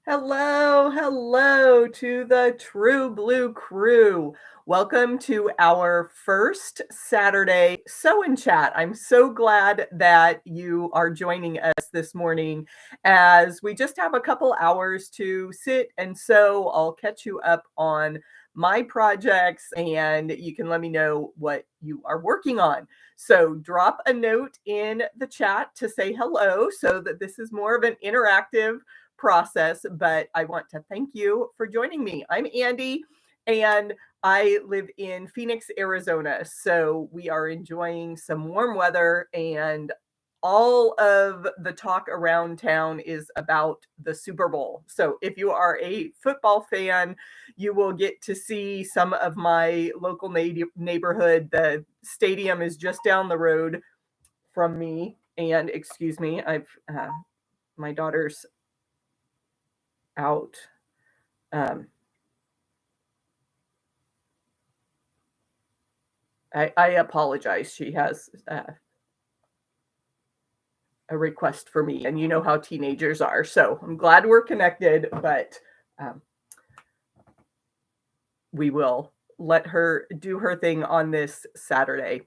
Hello to the True Blue crew. Welcome to our first Saturday Sew and Chat. I'm so glad that you are joining us this morning as we just have a couple hours to sit and sew. I'll catch you up on my projects and you can let me know what you are working on. So drop a note in the chat to say hello so that this is more of an interactive process, but I want to thank you for joining me. I'm Andy and I live in Phoenix, Arizona. So we are enjoying some warm weather and all of the talk around town is about the Super Bowl. So if you are a football fan, you will get to see some of my local neighborhood. The stadium is just down the road from me. And excuse me, my daughter's out. I apologize. She has a request for me, and you know how teenagers are. So I'm glad we're connected, but we will let her do her thing on this Saturday.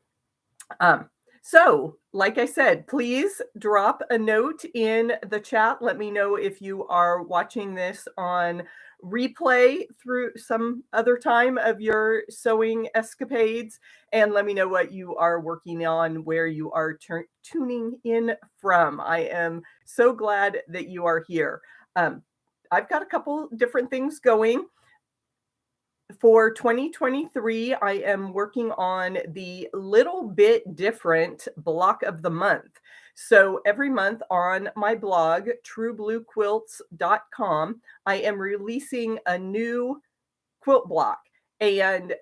So, like I said, please drop a note in the chat. Let me know if you are watching this on replay through some other time of your sewing escapades. And let me know what you are working on, where you are tuning in from. I am so glad that you are here. I've got a couple different things going. For 2023, I am working on the Little Bit Different block of the month. So every month on my blog, truebluequilts.com, I am releasing a new quilt block. And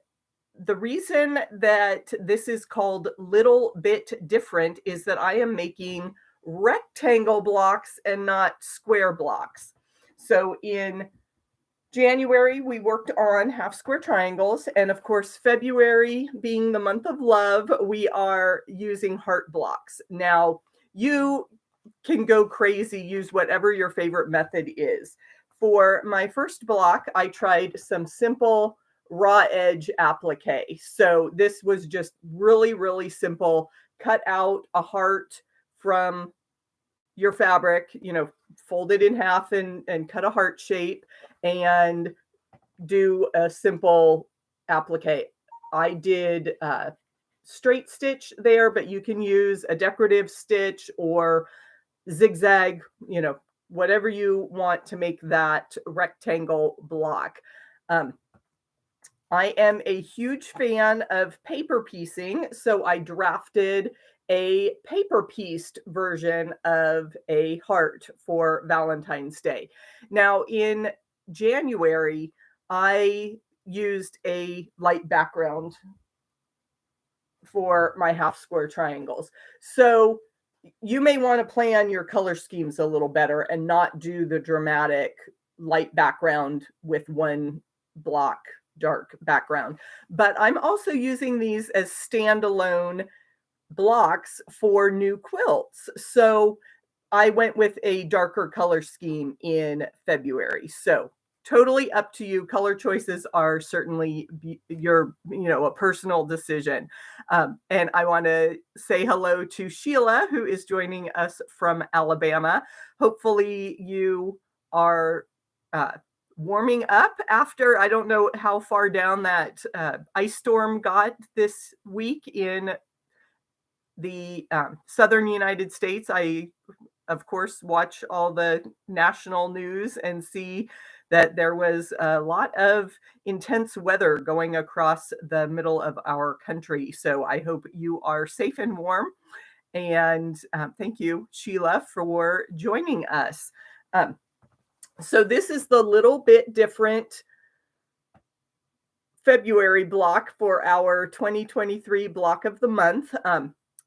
the reason that this is called Little Bit Different is that I am making rectangle blocks and not square blocks. So in January, we worked on half square triangles. And of course, February being the month of love, we are using heart blocks. Now, you can go crazy, use whatever your favorite method is. For my first block, I tried some simple raw edge applique. So this was just really, really simple. Cut out a heart from your fabric, fold it in half and cut a heart shape and do a simple applique. I did straight stitch there, but you can use a decorative stitch or zigzag, whatever you want to make that rectangle block. I am a huge fan of paper piecing, so I drafted a paper pieced version of a heart for Valentine's Day. Now, in January, I used a light background for my half square triangles. So you may want to plan your color schemes a little better and not do the dramatic light background with one block dark background. But I'm also using these as standalone blocks for new quilts. So I went with a darker color scheme in February. So totally up to you. Color choices are certainly a personal decision. And I want to say hello to Sheila, who is joining us from Alabama. Hopefully you are warming up after, I don't know how far down that ice storm got this week in the southern United States. I, of course, watch all the national news and see that there was a lot of intense weather going across the middle of our country. So I hope you are safe and warm. And thank you, Sheila, for joining us. So this is the Little Bit Different February block for our 2023 block of the month.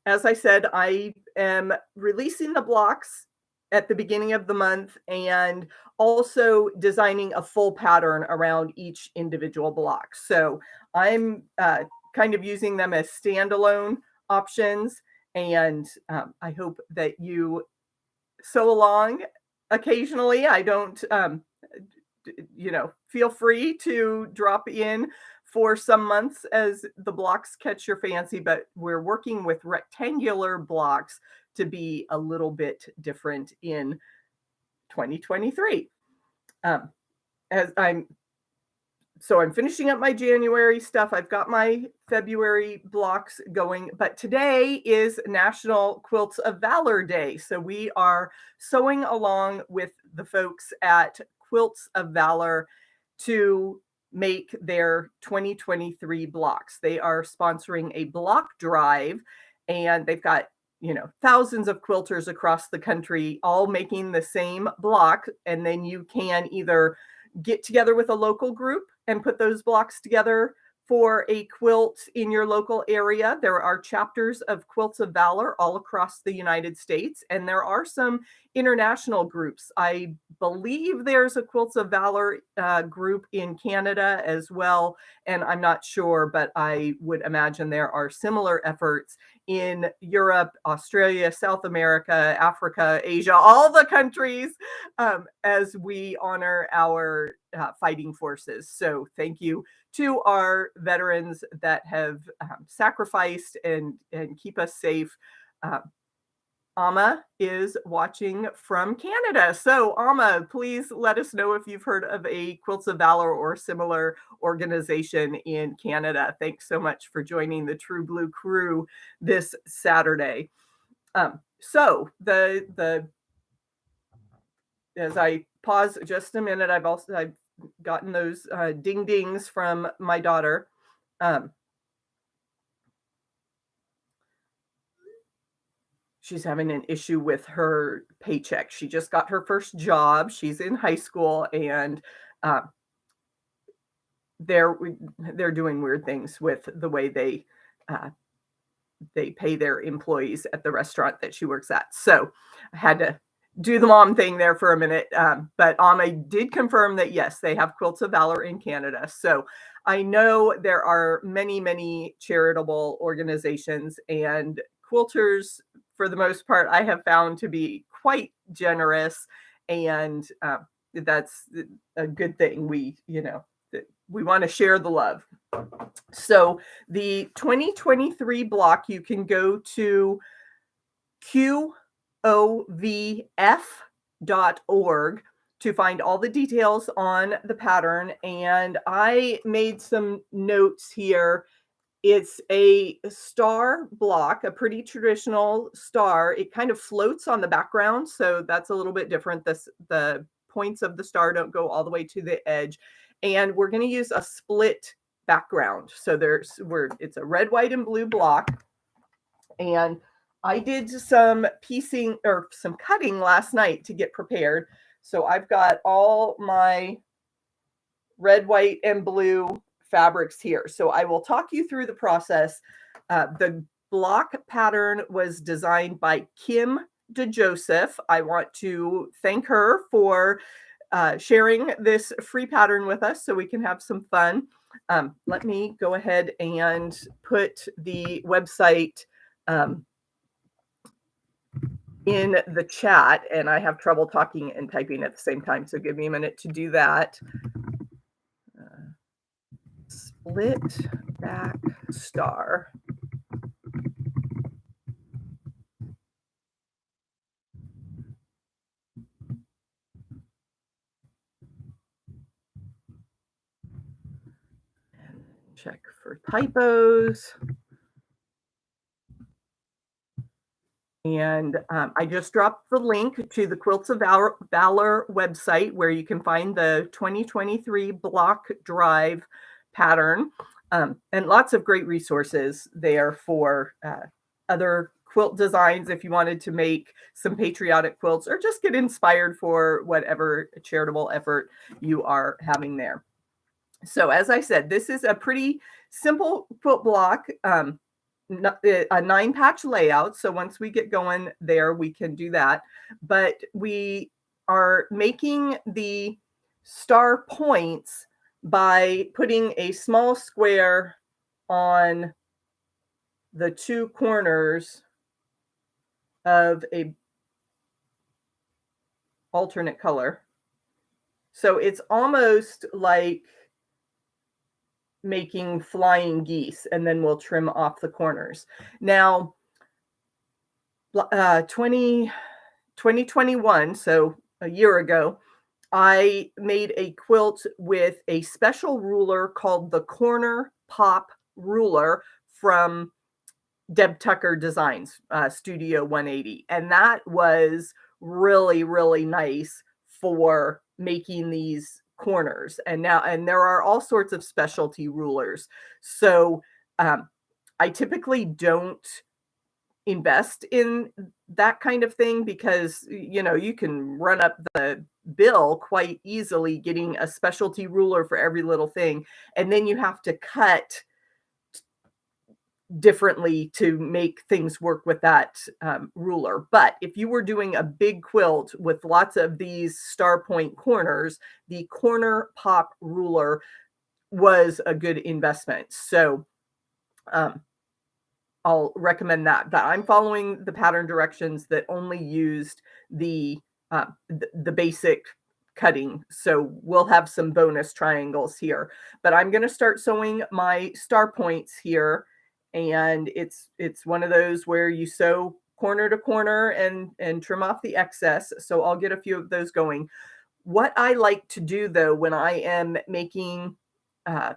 As I said, I am releasing the blocks at the beginning of the month and also designing a full pattern around each individual block. So I'm kind of using them as standalone options, and I hope that you sew along occasionally. I don't feel free to drop in for some months as the blocks catch your fancy, but we're working with rectangular blocks to be a little bit different in 2023. Um, as I'm finishing up my January stuff. I've got my February blocks going, but today is National Quilts of Valor Day. So we are sewing along with the folks at Quilts of Valor to make their 2023 blocks. They are sponsoring a block drive, and they've got thousands of quilters across the country all making the same block, and then you can either get together with a local group and put those blocks together for a quilt in your local area. There are chapters of Quilts of Valor all across the United States, and there are some international groups. I believe there's a Quilts of Valor group in Canada as well, and I'm not sure, but I would imagine there are similar efforts in Europe, Australia, South America, Africa, Asia, all the countries, as we honor our fighting forces. So thank you to our veterans that have sacrificed and keep us safe. Amma is watching from Canada. So Amma, please let us know if you've heard of a Quilts of Valor or similar organization in Canada. Thanks so much for joining the True Blue crew this Saturday. So as I pause just a minute, I've gotten those ding dings from my daughter. She's having an issue with her paycheck. She just got her first job. She's in high school, and they're doing weird things with the way they pay their employees at the restaurant that she works at. So I had to do the mom thing there for a minute. But Amma did confirm that, yes, they have Quilts of Valor in Canada. So I know there are many, many charitable organizations, and quilters, for the most part, I have found to be quite generous. And that's a good thing. We want to share the love. So the 2023 block, you can go to QOVF.org to find all the details on the pattern. And I made some notes here. It's a star block, a pretty traditional star. It kind of floats on the background, so that's a little bit different. The points of the star don't go all the way to the edge. And we're going to use a split background. So it's a red, white, and blue block. And I did some piecing or some cutting last night to get prepared. So I've got all my red, white, and blue fabrics here. So I will talk you through the process. The block pattern was designed by Kim DeJoseph. I want to thank her for sharing this free pattern with us so we can have some fun. Let me go ahead and put the website in the chat, and I have trouble talking and typing at the same time, so give me a minute to do that. Split back star. And check for typos. And I just dropped the link to the Quilts of Valor website, where you can find the 2023 block drive pattern, and lots of great resources there for other quilt designs if you wanted to make some patriotic quilts or just get inspired for whatever charitable effort you are having there. So as I said, this is a pretty simple quilt block. A 9-patch layout. So once we get going there, we can do that. But we are making the star points by putting a small square on the two corners of a alternate color. So it's almost like making flying geese, and then we'll trim off the corners. Now, 2021, so a year ago, I made a quilt with a special ruler called the Corner Pop Ruler from Deb Tucker Designs, Studio 180. And that was really, really nice for making these corners. And there are all sorts of specialty rulers. So I typically don't invest in that kind of thing because you can run up the bill quite easily getting a specialty ruler for every little thing, and then you have to cut differently to make things work with that ruler. But if you were doing a big quilt with lots of these star point corners, the Corner Pop ruler was a good investment. So I'll recommend that. But I'm following the pattern directions that only used the basic cutting. So we'll have some bonus triangles here. But I'm going to start sewing my star points here, and it's one of those where you sew corner to corner and trim off the excess. So I'll get a few of those going. What I like to do though when I am making a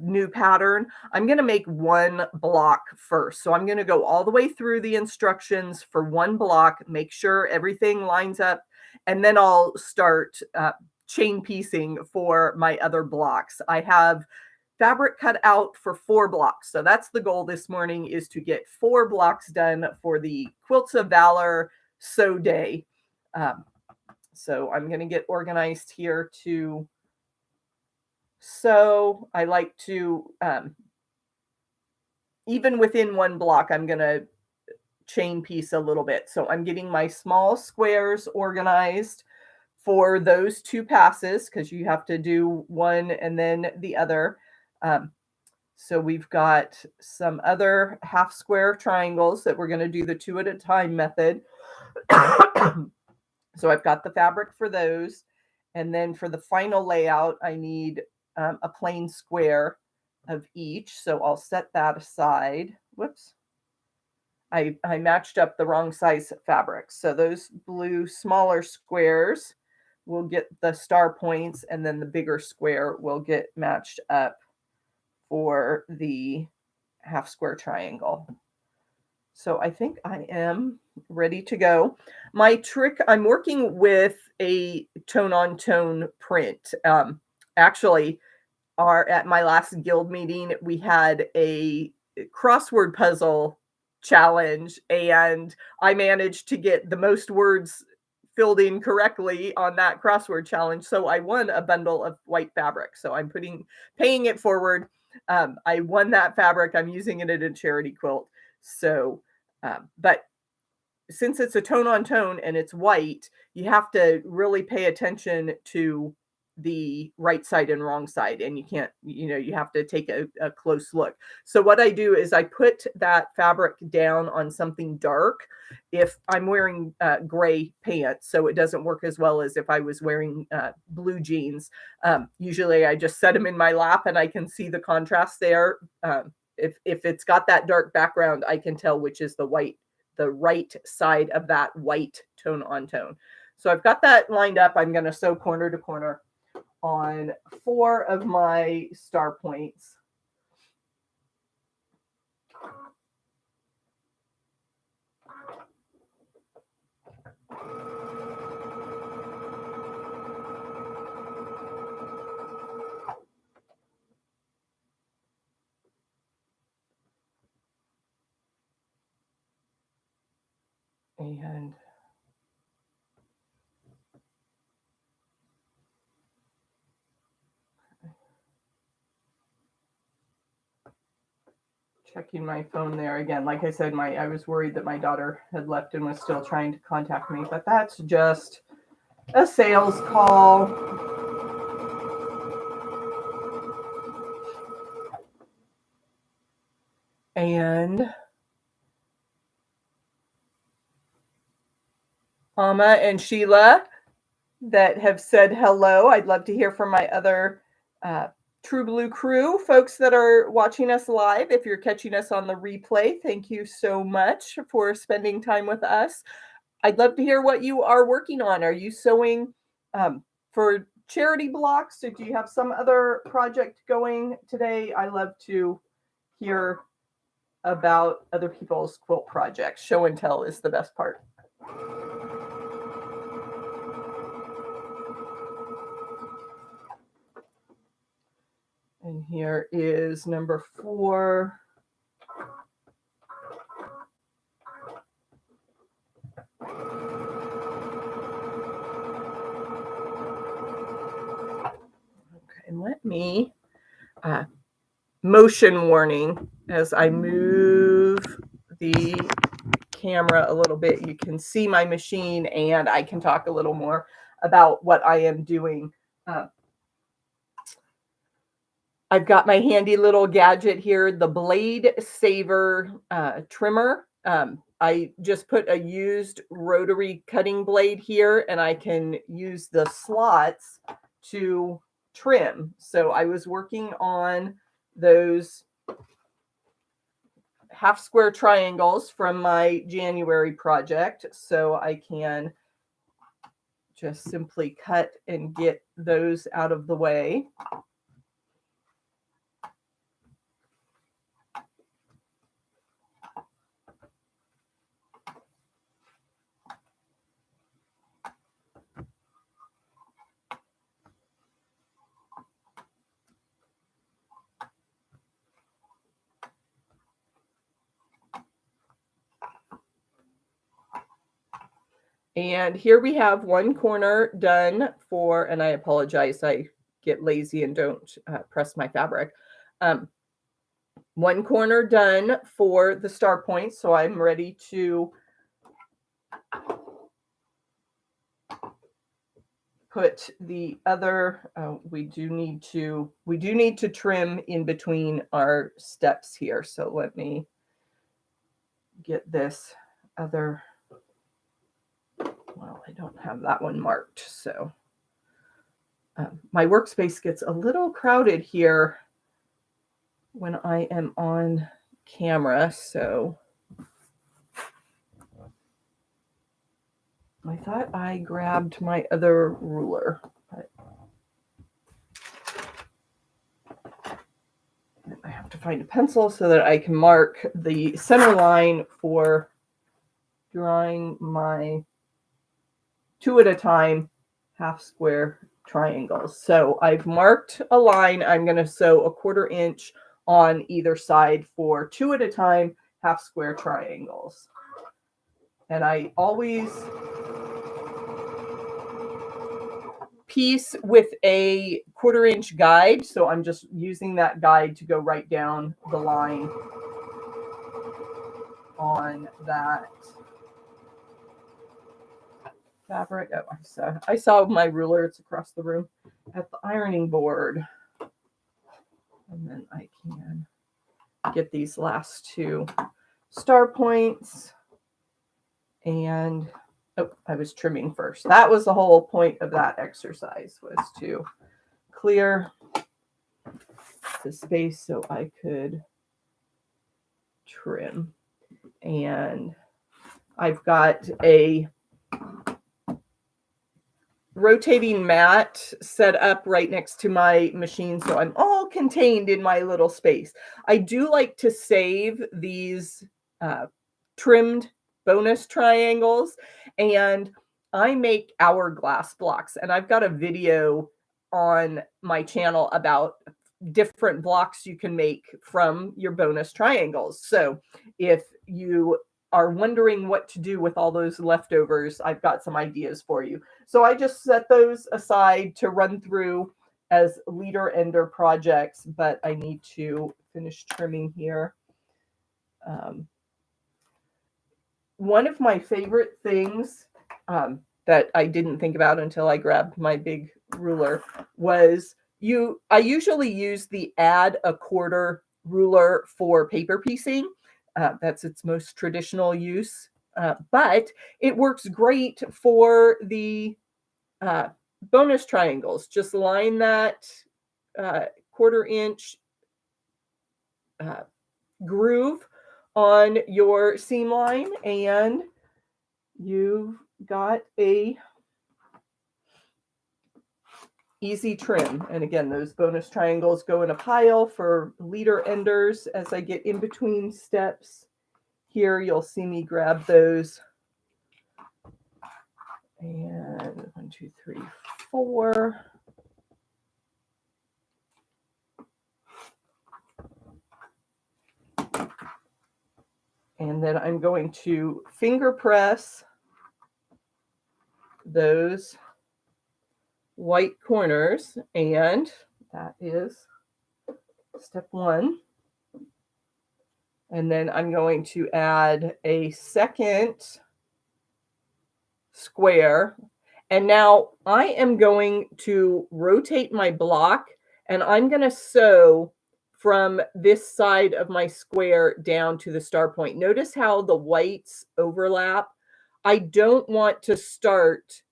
new pattern, I'm going to make one block first. So I'm going to go all the way through the instructions for one block, make sure everything lines up, and then I'll start chain piecing for my other blocks. I have fabric cut out for 4 blocks. So that's the goal this morning, is to get 4 blocks done for the Quilts of Valor sew day. So I'm going to get organized here to sew. I like to, even within one block, I'm going to chain piece a little bit. So I'm getting my small squares organized for those 2 passes, because you have to do one and then the other. So we've got some other half square triangles that we're going to do the 2 at a time method. So I've got the fabric for those. And then for the final layout, I need a plain square of each. So I'll set that aside. Whoops. I matched up the wrong size fabric. So those blue smaller squares will get the star points, and then the bigger square will get matched up for the half square triangle. So I think I am ready to go. My trick, I'm working with a tone-on-tone print. Actually, at my last guild meeting, we had a crossword puzzle challenge, and I managed to get the most words filled in correctly on that crossword challenge. So I won a bundle of white fabric. So I'm paying it forward. I won that fabric. I'm using it in a charity quilt. So, but since it's a tone on tone and it's white, you have to really pay attention to the right side and wrong side, and you can't, you have to take a close look. So what I do is I put that fabric down on something dark if I'm wearing gray pants, so it doesn't work as well as if I was wearing blue jeans. Usually I just set them in my lap and I can see the contrast there. If it's got that dark background, I can tell which is the right side of that white tone on tone. So I've got that lined up. I'm going to sew corner to corner on 4 of my star points. And checking my phone there again. Like I said, I was worried that my daughter had left and was still trying to contact me, but that's just a sales call. And Amma and Sheila, that have said hello. I'd love to hear from my other True Blue crew, folks that are watching us live. If you're catching us on the replay, thank you so much for spending time with us. I'd love to hear what you are working on. Are you sewing for charity blocks? Do you have some other project going today? I love to hear about other people's quilt projects. Show and tell is the best part. And here is number 4. Okay, and let me motion warning as I move the camera a little bit. You can see my machine and I can talk a little more about what I am doing. I've got my handy little gadget here, the Blade Saver trimmer. I just put a used rotary cutting blade here and I can use the slots to trim. So I was working on those half square triangles from my January project. So I can just simply cut and get those out of the way. And here we have one corner done for, and I apologize, I get lazy and don't press my fabric. One corner done for the star points, so I'm ready to put the other. We do need to trim in between our steps here. So let me get this other. Well, I don't have that one marked, so my workspace gets a little crowded here when I am on camera, so I thought I grabbed my other ruler, but I have to find a pencil so that I can mark the center line for drawing my 2 at a time half square triangles. So I've marked a line. I'm going to sew a 1/4 inch on either side for 2 at a time half square triangles. And I always piece with a 1/4 inch guide. So I'm just using that guide to go right down the line on that fabric. Oh, I saw my ruler. It's across the room at the ironing board. And then I can get these last 2 star points. And I was trimming first. That was the whole point of that exercise, was to clear the space so I could trim. And I've got a rotating mat set up right next to my machine, so I'm all contained in my little space. I do like to save these trimmed bonus triangles, and I make hourglass blocks, and I've got a video on my channel about different blocks you can make from your bonus triangles. So if you are wondering what to do with all those leftovers, I've got some ideas for you. So I just set those aside to run through as leader ender projects, but I need to finish trimming here. One of my favorite things that I didn't think about until I grabbed my big ruler was I usually use the add a 1/4 ruler for paper piecing. That's its most traditional use, but it works great for the bonus triangles. Just line that 1/4 inch groove on your seam line, and you've got a easy trim. And again, those bonus triangles go in a pile for leader enders. As I get in between steps here, you'll see me grab those. And 1, 2, 3, 4. And then I'm going to finger press those white corners, and that is step 1. And then I'm going to add a second square. And now I am going to rotate my block, and I'm going to sew from this side of my square down to the star point. Notice how the whites overlap. I don't want to start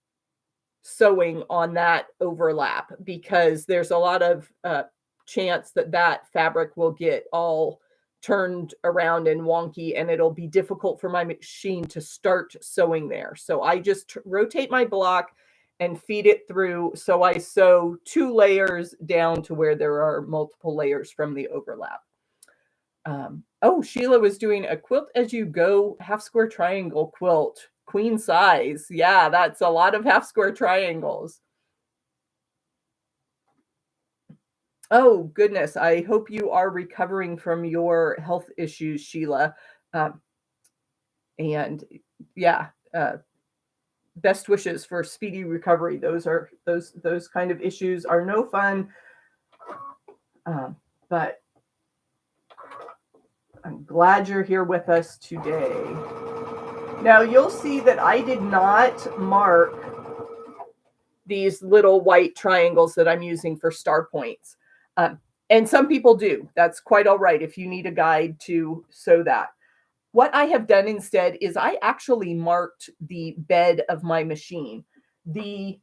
sewing on that overlap because there's a lot of chance that that fabric will get all turned around and wonky, and it'll be difficult for my machine to start sewing there. So I just rotate my block and feed it through. So I sew 2 layers down to where there are multiple layers from the overlap. Oh, Sheila was doing a quilt as you go half square triangle quilt, queen size. Yeah, that's a lot of half square triangles. Oh, goodness. I hope you are recovering from your health issues, Sheila. And yeah, best wishes for speedy recovery. Those kind of issues are no fun. But I'm glad you're here with us today. Now you'll see that I did not mark these little white triangles that I'm using for star points. And some people do. That's quite all right if you need a guide to sew that. What I have done instead is I actually marked the bed of my machine. The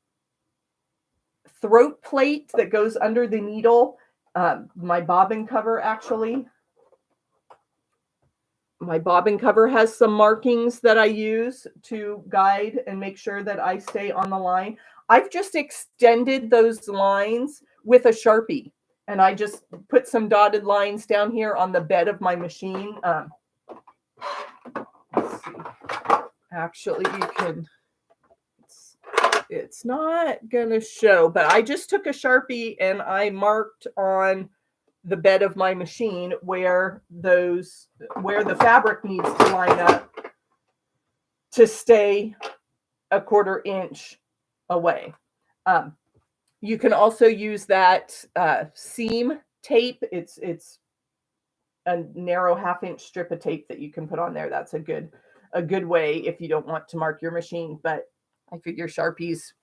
throat plate that goes under the needle, my bobbin cover actually. My bobbin cover has some markings that I use to guide and make sure that I stay on the line. I've just extended those lines with a Sharpie, and I just put some dotted lines down here on the bed of my machine. Let's see. Actually, you can, it's not going to show, but I just took a Sharpie and I marked on the bed of my machine where the fabric needs to line up to stay a 1/4 inch away. You can also use that seam tape. It's a narrow 1/2 inch strip of tape that you can put on there. That's a good way if you don't want to mark your machine. But I figure Sharpie's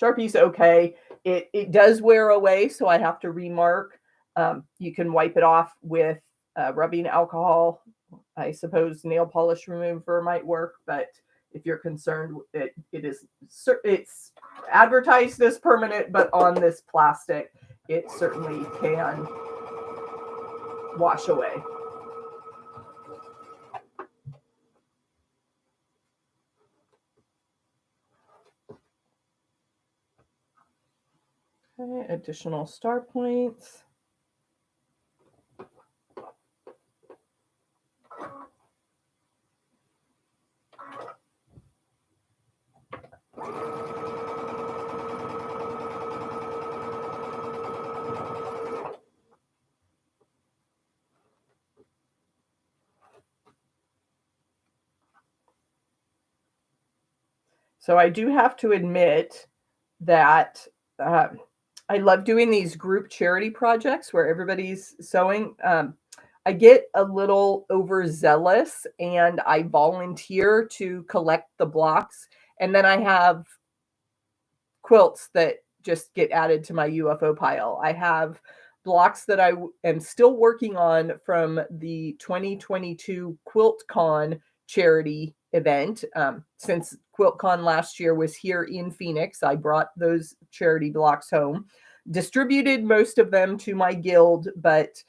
okay. It does wear away, so I have to remark. You can wipe it off with rubbing alcohol. I suppose nail polish remover might work, but if you're concerned, it's advertised as permanent, but on this plastic, it certainly can wash away. Okay, additional star points. So I do have to admit that I love doing these group charity projects where everybody's sewing. I get a little overzealous and I volunteer to collect the blocks. And then I have quilts that just get added to my UFO pile. I have blocks that I am still working on from the 2022 QuiltCon charity event. Since QuiltCon last year was here in Phoenix, I brought those charity blocks home, distributed most of them to my guild, but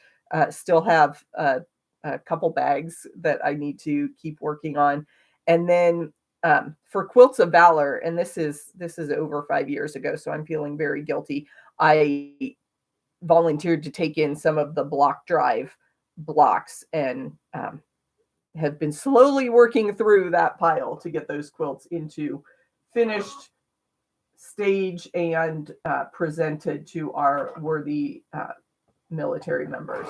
still have a couple bags that I need to keep working on. And then for Quilts of Valor, and this is over 5 years ago, so I'm feeling very guilty. I volunteered to take in some of the block drive blocks and have been slowly working through that pile to get those quilts into finished stage and presented to our worthy military members.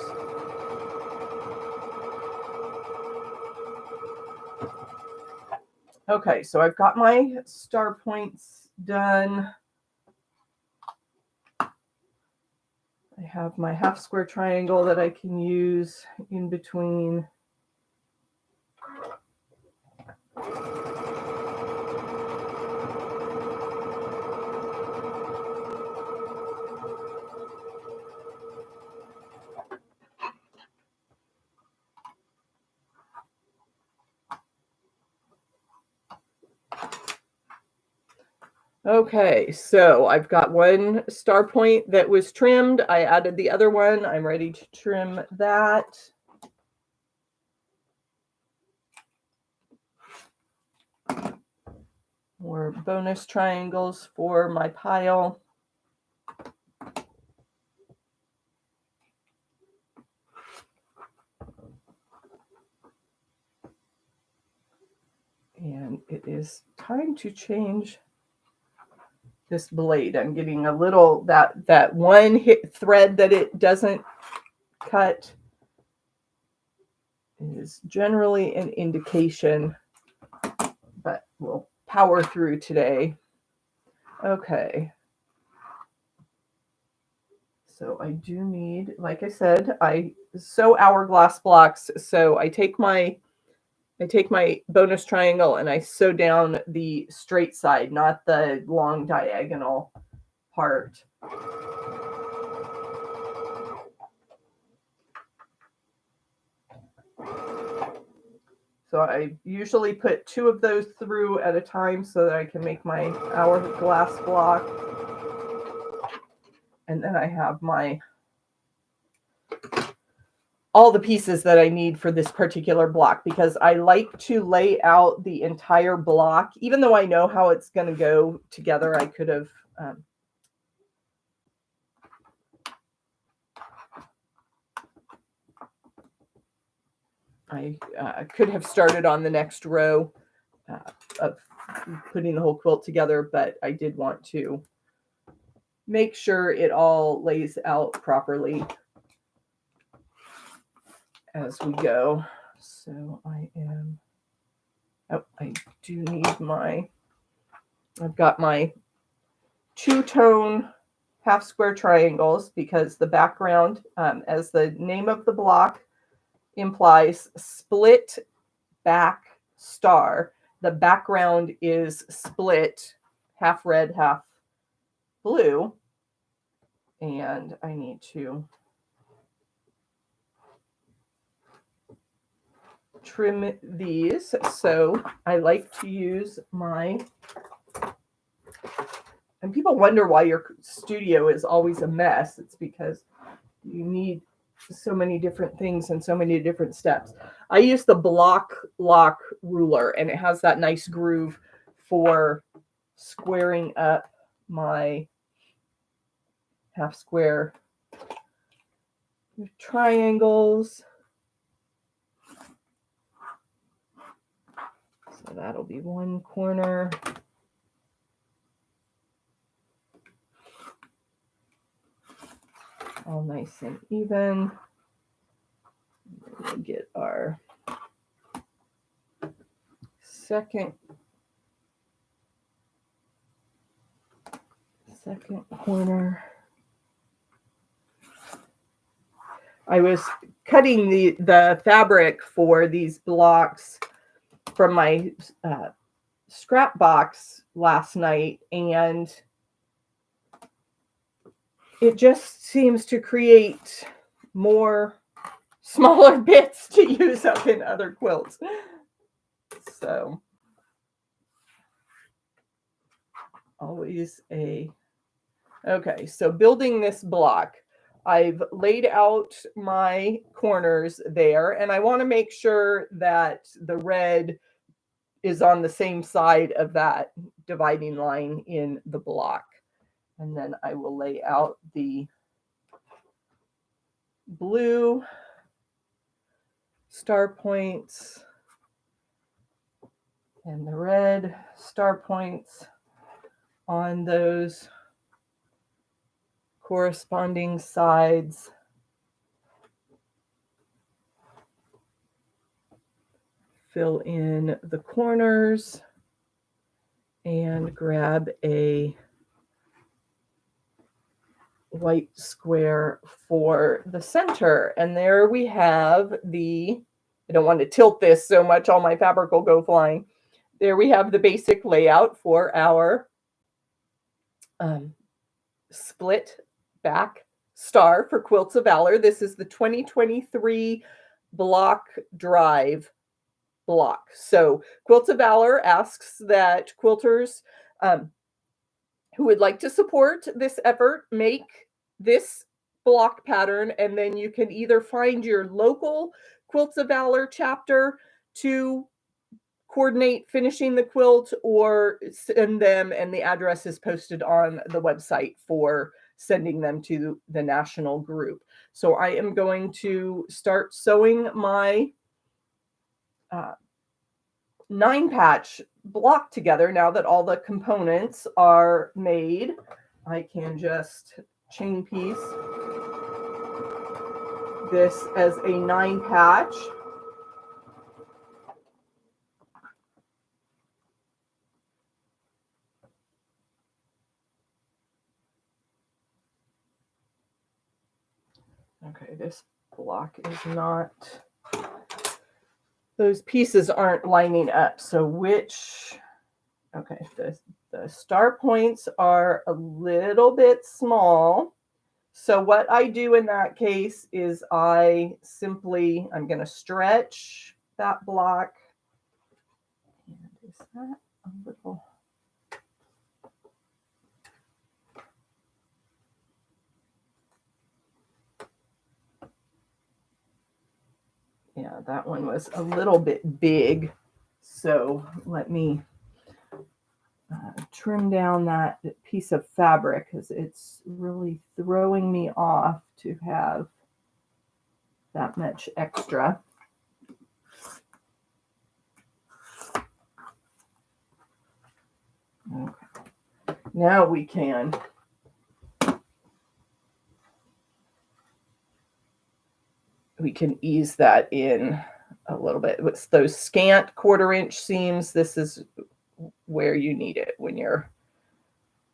Okay, so I've got my star points done. I have my half square triangle that I can use in between. Okay, so I've got one star point that was trimmed. I added the other one. I'm ready to trim that. More bonus triangles for my pile. And it is time to change this blade. I'm getting a little, that one hit thread that it doesn't cut is generally an indication, but we'll power through today. Okay. So I do need, like I said, I sew hourglass blocks. So I take my bonus triangle and I sew down the straight side, not the long diagonal part. So I usually put 2 of those through at a time so that I can make my hourglass block. And then I have all the pieces that I need for this particular block, because I like to lay out the entire block. Even though I know how it's going to go together, I could have could have started on the next row of putting the whole quilt together, but I did want to make sure it all lays out properly as we go. So I do need I've got my 2-tone half square triangles, because the background, as the name of the block implies, split back star. The background is split, half red, half blue. And I need to trim these. So I like to use and people wonder why your studio is always a mess. It's because you need so many different things and so many different steps. I use the block lock ruler, and it has that nice groove for squaring up my half square triangles. So that'll be one corner. All nice and even. We'll get our second corner. I was cutting the fabric for these blocks from my scrap box last night, and it just seems to create more smaller bits to use up in other quilts. So always okay, so building this block, I've laid out my corners there, and I want to make sure that the red is on the same side of that dividing line in the block. And then I will lay out the blue star points and the red star points on those corresponding sides. Fill in the corners and grab a white square for the center. And there we have I don't want to tilt this so much, all my fabric will go flying. There we have the basic layout for our split back star for Quilts of Valor. This is the 2023 block drive block. So Quilts of Valor asks that quilters who would like to support this effort make this block pattern, and then you can either find your local Quilts of Valor chapter to coordinate finishing the quilt or send them, and the address is posted on the website for sending them to the national group. So I am going to start sewing my 9-patch block together. Now that all the components are made, I can just chain piece this as a 9-patch. Okay, this block is not, those pieces aren't lining up. So okay, the star points are a little bit small. So what I do in that case is I'm going to stretch that block. And is that a little? Yeah, that one was a little bit big. So let me trim down that piece of fabric because it's really throwing me off to have that much extra. Okay. Now we can ease that in a little bit. With those scant 1/4 inch seams, this is where you need it when your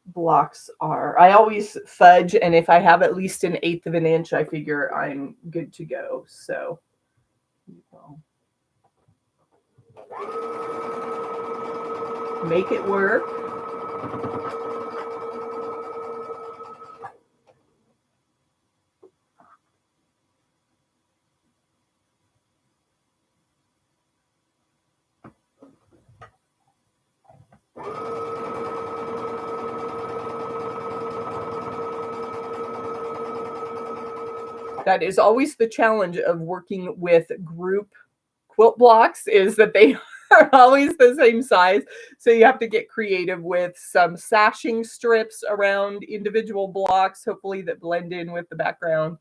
blocks are. I always fudge, and if I have at least 1/8 of an inch, I figure I'm good to go. So make it work. That is always the challenge of working with group quilt blocks, is that they are always the same size. So you have to get creative with some sashing strips around individual blocks, hopefully that blend in with the background.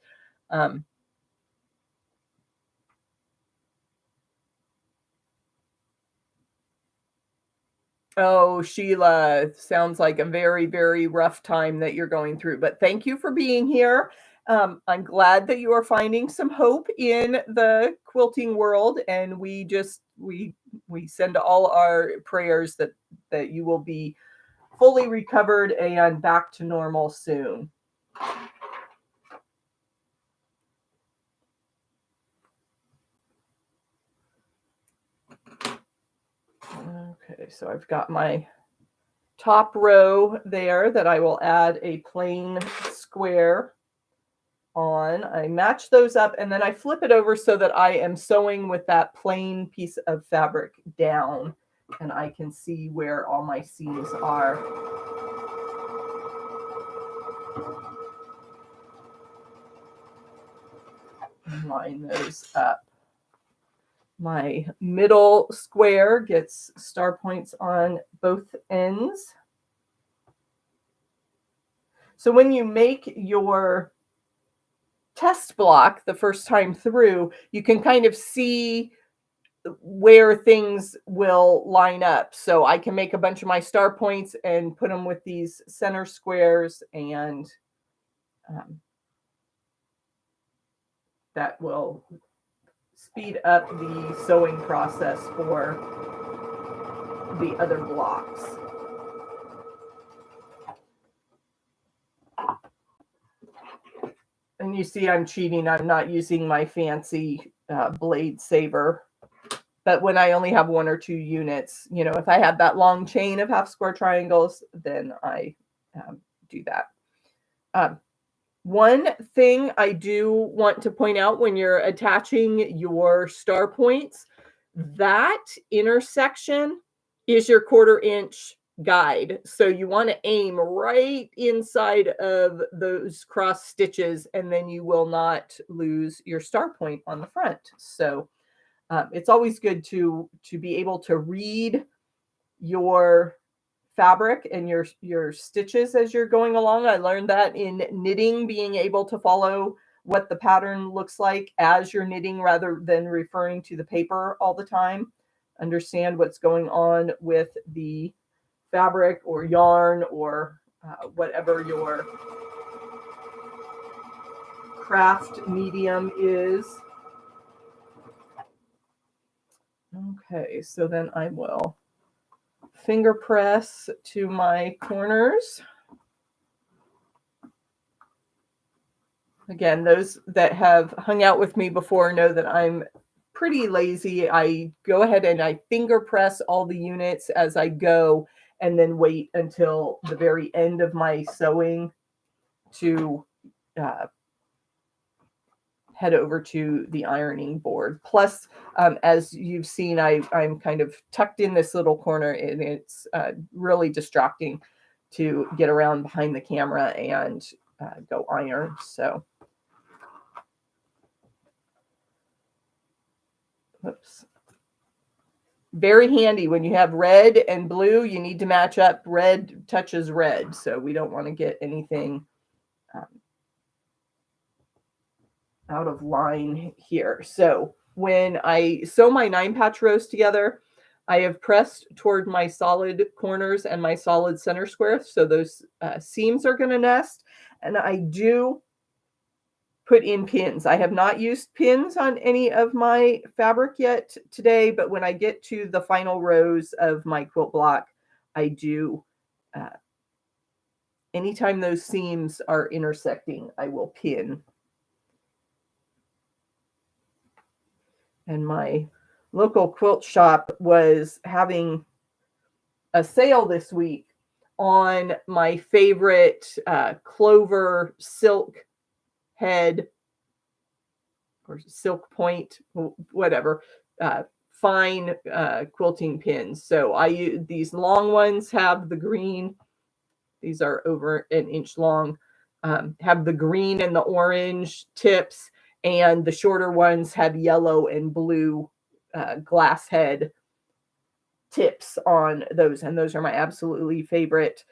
Oh, Sheila, sounds like a very, very rough time that you're going through, but thank you for being here. I'm glad that you are finding some hope in the quilting world, and we send all our prayers that you will be fully recovered and back to normal soon. Okay, so I've got my top row there that I will add a plain square on. I match those up and then I flip it over so that I am sewing with that plain piece of fabric down and I can see where all my seams are. Line those up. My middle square gets star points on both ends. So when you make your test block the first time through, you can kind of see where things will line up. So I can make a bunch of my star points and put them with these center squares, and that will speed up the sewing process for the other blocks. And you see I'm cheating. I'm not using my fancy blade saver. But when I only have 1 or 2 units, you know, if I have that long chain of half square triangles, then I do that. One thing I do want to point out when you're attaching your star points, that intersection is your 1/4 inch guide. So you want to aim right inside of those cross stitches, and then you will not lose your star point on the front. So it's always good to be able to read your fabric and your stitches as you're going along. I learned that in knitting, being able to follow what the pattern looks like as you're knitting rather than referring to the paper all the time. Understand what's going on with the fabric or yarn or whatever your craft medium is. Okay, so then I will finger press to my corners. Again, those that have hung out with me before know that I'm pretty lazy. I go ahead and I finger press all the units as I go and then wait until the very end of my sewing to head over to the ironing board. Plus, as you've seen, I'm kind of tucked in this little corner, and it's really distracting to get around behind the camera and go iron. So, oops. Very handy when you have red and blue, you need to match up. Red touches red, so we don't want to get anything out of line here. So when I sew my 9-patch rows together, I have pressed toward my solid corners and my solid center squares. So those seams are going to nest. And I do put in pins. I have not used pins on any of my fabric yet today, but when I get to the final rows of my quilt block, I do. Anytime those seams are intersecting, I will pin. And my local quilt shop was having a sale this week on my favorite clover silk head or silk point, whatever, fine quilting pins. So I use these long ones, have the green. These are over 1 inch long, have the green and the orange tips. And the shorter ones have yellow and blue glass head tips on those. And those are my absolutely favorite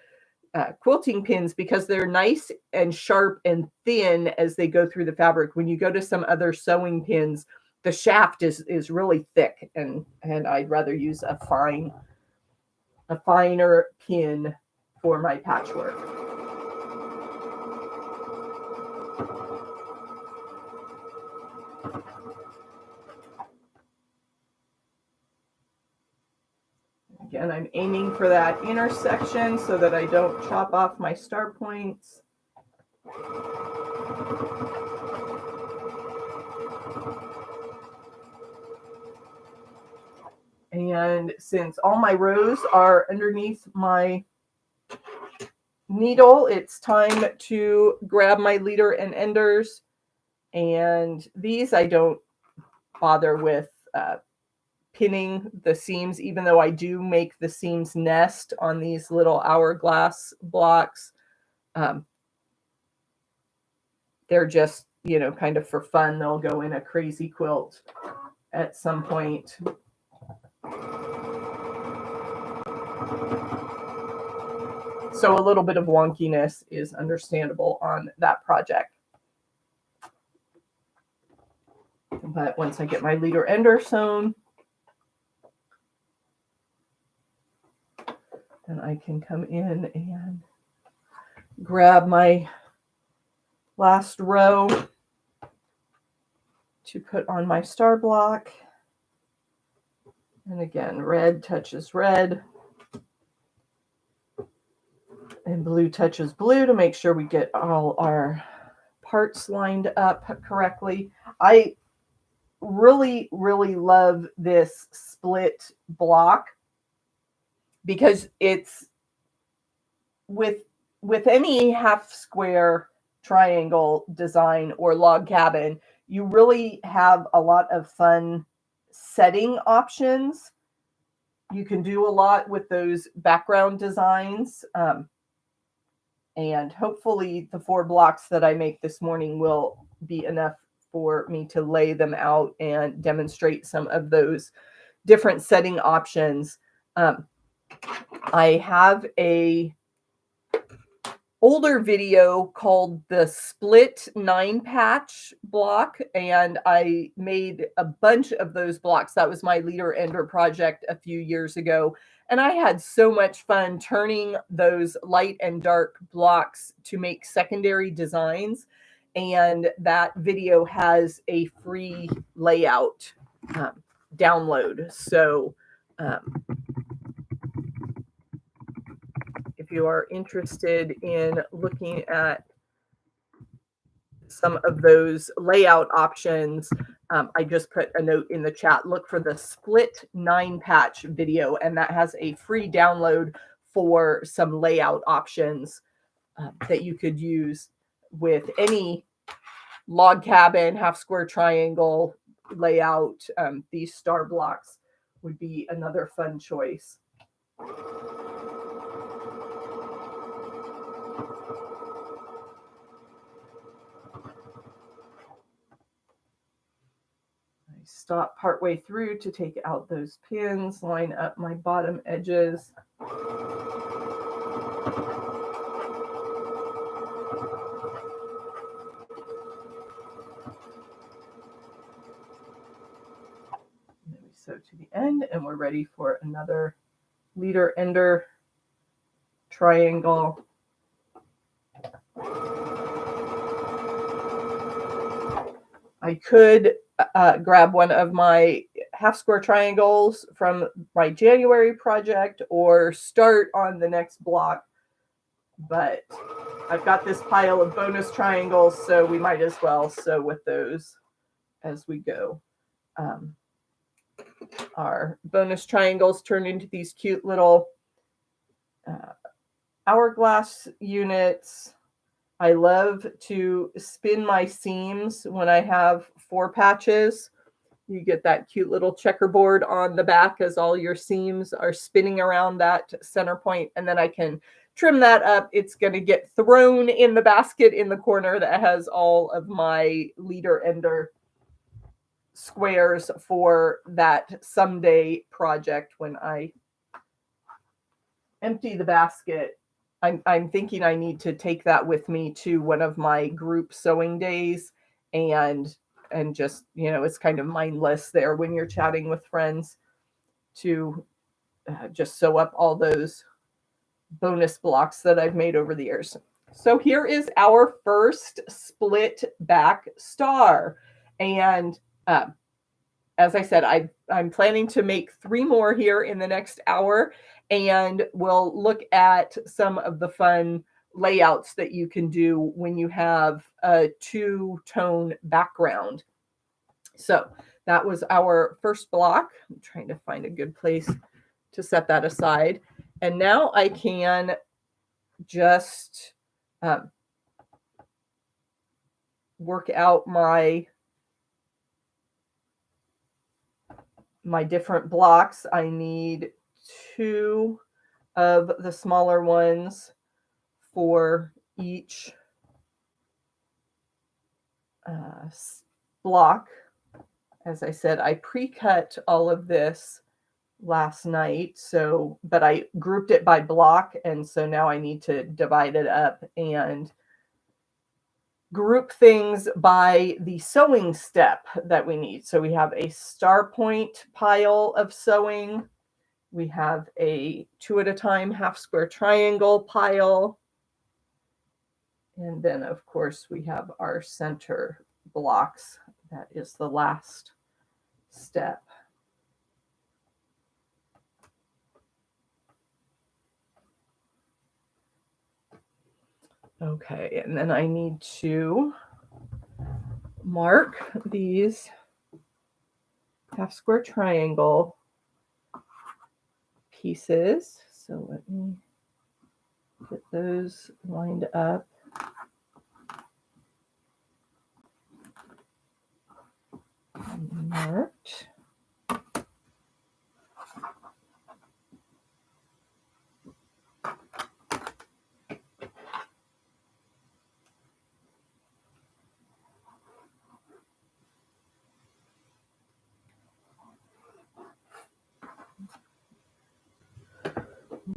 quilting pins because they're nice and sharp and thin as they go through the fabric. When you go to some other sewing pins, the shaft is really thick, and I'd rather use a finer pin for my patchwork. Again, I'm aiming for that intersection so that I don't chop off my star points. And since all my rows are underneath my needle, it's time to grab my leader and enders And these I don't bother with pinning the seams, even though I do make the seams nest on these little hourglass blocks. They're just, you know, kind of for fun. They'll go in a crazy quilt at some point. So a little bit of wonkiness is understandable on that project. But once I get my leader ender sewn, then I can come in and grab my last row to put on my star block. And again, red touches red and blue touches blue to make sure we get all our parts lined up correctly. I really, really love this split block because it's with any half square triangle design or log cabin, you really have a lot of fun setting options. You can do a lot with those background designs. And hopefully the 4 blocks that I make this morning will be enough for me to lay them out and demonstrate some of those different setting options. I have a older video called the split 9-patch block, and I made a bunch of those blocks. That was my leader ender project a few years ago, and I had so much fun turning those light and dark blocks to make secondary designs. And that video has a free layout download. So if you are interested in looking at some of those layout options, I just put a note in the chat. Look for the split 9-patch video, and that has a free download for some layout options that you could use with any log cabin, half square triangle layout. These star blocks would be another fun choice. Stop partway through to take out those pins, line up my bottom edges. And then we sew to the end, and we're ready for another leader ender triangle. I could grab one of my half square triangles from my January project or start on the next block, but I've got this pile of bonus triangles, so we might as well sew with those as we go. Our bonus triangles turn into these cute little hourglass units. I love to spin my seams when I have 4 patches. You get that cute little checkerboard on the back as all your seams are spinning around that center point, and then I can trim that up. It's going to get thrown in the basket in the corner that has all of my leader ender squares for that someday project. When I empty the basket, I'm thinking I need to take that with me to one of my group sewing days, and just, you know, it's kind of mindless there when you're chatting with friends to just sew up all those bonus blocks that I've made over the years. So here is our first split back star. And as I said, I'm planning to make 3 more here in the next hour, and we'll look at some of the fun layouts that you can do when you have a 2-tone background. So that was our first block. I'm trying to find a good place to set that aside. And now I can just work out my different blocks, I need 2 of the smaller ones for each block. As I said, I pre-cut all of this last night, but I grouped it by block, and so now I need to divide it up and group things by the sewing step that we need. So we have a star point pile of sewing. We have a 2 at a time half square triangle pile. And then, of course, we have our center blocks. That is the last step. Okay, and then I need to mark these half square triangle pieces. So let me get those lined up. And marked.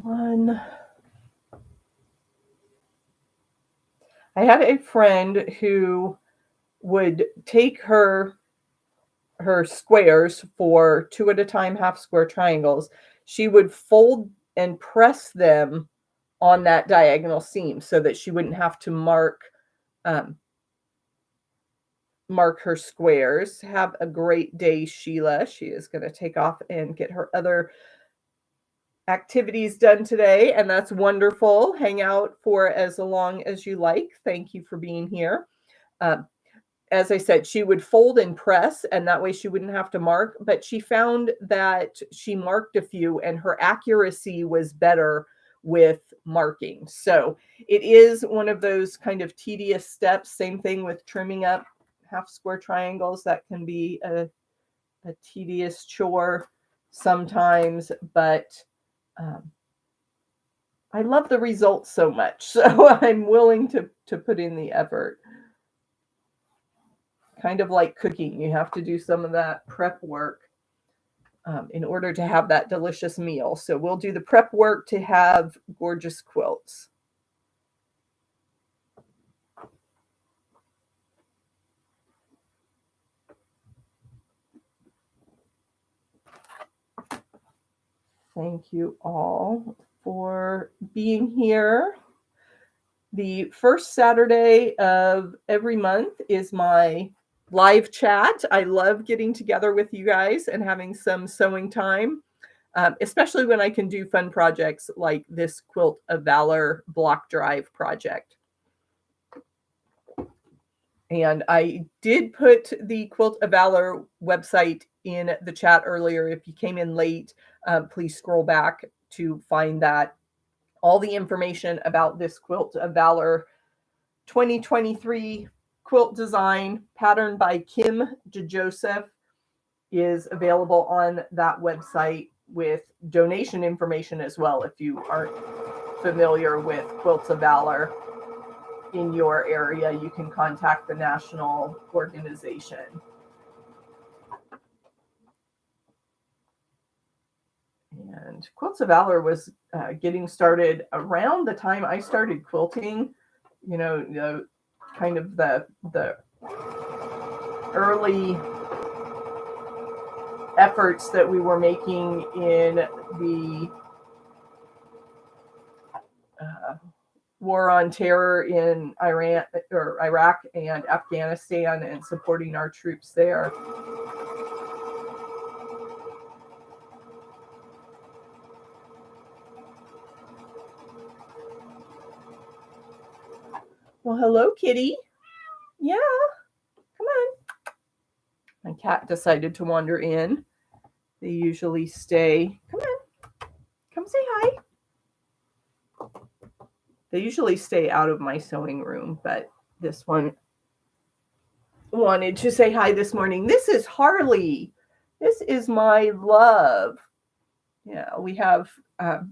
One. I had a friend who would take her squares for 2 at a time half square triangles. She would fold and press them on that diagonal seam so that she wouldn't have to mark her squares. Have a great day, Sheila. She is going to take off and get her other activities done today, and that's wonderful. Hang out for as long as you like. Thank you for being here. As I said, she would fold and press, and that way she wouldn't have to mark, but she found that she marked a few and her accuracy was better with marking. So it is one of those kind of tedious steps. Same thing with trimming up half square triangles. That can be a tedious chore sometimes, but I love the results so much, so I'm willing to put in the effort. Kind of like cooking, you have to do some of that prep work in order to have that delicious meal. So we'll do the prep work to have gorgeous quilts. Thank you all for being here. The first Saturday of every month is my live chat. I love getting together with you guys and having some sewing time, especially when I can do fun projects like this Quilt of Valor block drive project. And I did put the Quilt of Valor website in the chat earlier. If you came in late, please scroll back to find that. All the information about this Quilt of Valor 2023 quilt design patterned by Kim DeJoseph is available on that website with donation information as well. If you aren't familiar with Quilts of Valor in your area, you can contact the national organization. And Quilts of Valor was getting started around the time I started quilting. You know, kind of the early efforts that we were making in the war on terror in Iraq and Afghanistan, and supporting our troops there. Well, hello, kitty. Yeah, come on. My cat decided to wander in. They usually stay. Come on. Come say hi. They usually stay out of my sewing room, but this one wanted to say hi this morning. This is Harley. This is my love. Yeah, we have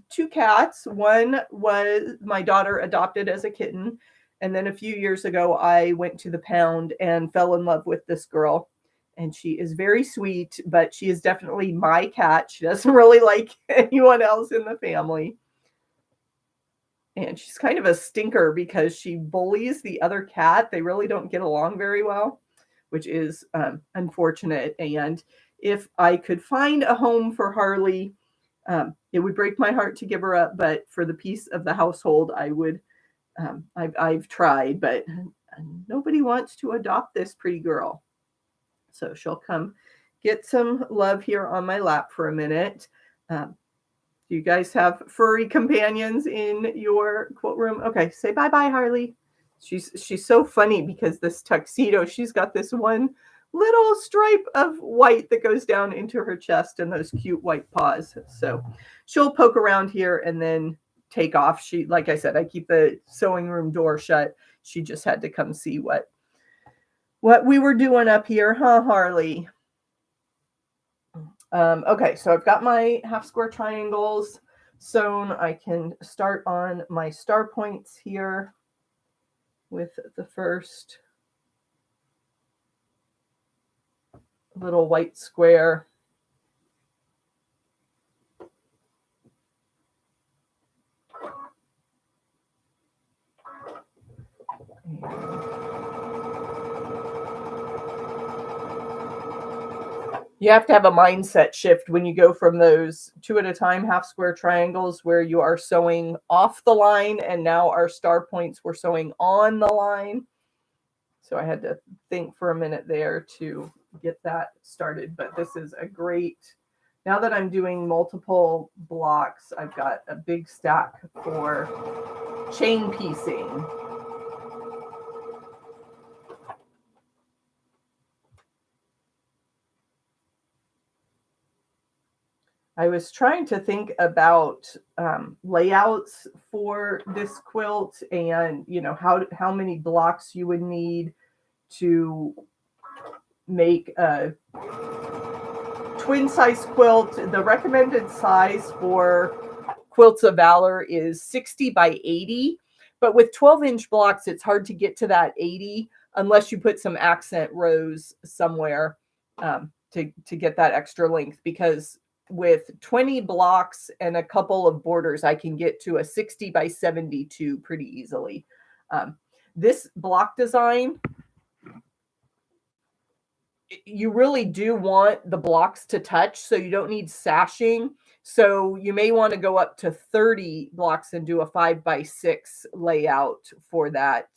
two cats. One was my daughter adopted as a kitten. And then a few years ago, I went to the pound and fell in love with this girl. And she is very sweet, but she is definitely my cat. She doesn't really like anyone else in the family. And she's kind of a stinker because she bullies the other cat. They really don't get along very well, which is unfortunate. And if I could find a home for Harley, it would break my heart to give her up, but for the peace of the household, I would. I've tried, but nobody wants to adopt this pretty girl. So she'll come get some love here on my lap for a minute. Do you guys have furry companions in your quilt room? Okay, say bye-bye, Harley. She's so funny because this tuxedo, she's got this one little stripe of white that goes down into her chest and those cute white paws. So she'll poke around here and then take off. She, like I said, I keep the sewing room door shut. She just had to come see what we were doing up here, huh, Harley? Okay, so I've got my half square triangles sewn. I can start on my star points here with the first little white square. You have to have a mindset shift when you go from those 2 at a time half square triangles where you are sewing off the line, and now our star points we're sewing on the line. So I had to think for a minute there to get that started, but this is a great, now that I'm doing multiple blocks, I've got a big stack for chain piecing. I was trying to think about layouts for this quilt, and how many blocks you would need to make a twin size quilt. The recommended size for Quilts of Valor is 60 by 80, but with 12-inch blocks, it's hard to get to that 80 unless you put some accent rows somewhere to get that extra length, because with 20 blocks and a couple of borders, I can get to a 60 by 72 pretty easily. This block design, you really do want the blocks to touch, so you don't need sashing. So you may want to go up to 30 blocks and do a 5 by 6 layout for that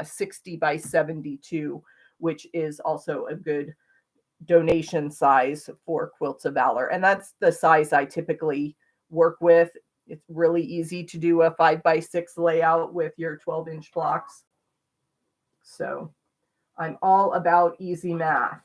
60 by 72, which is also a good donation size for Quilts of Valor. And that's the size I typically work with. It's really easy to do a 5 by 6 layout with your 12-inch blocks. So I'm all about easy math.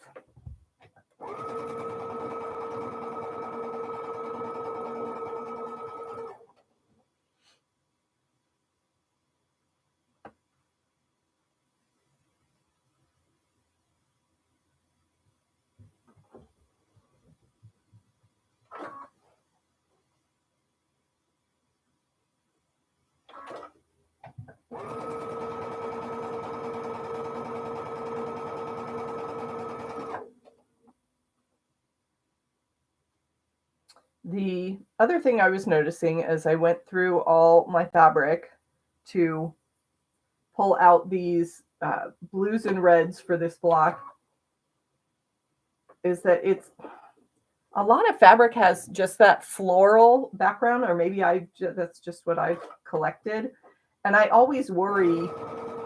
The other thing I was noticing as I went through all my fabric to pull out these blues and reds for this block is that it's a lot of fabric has just that floral background, or maybe that's just what I've collected. And I always worry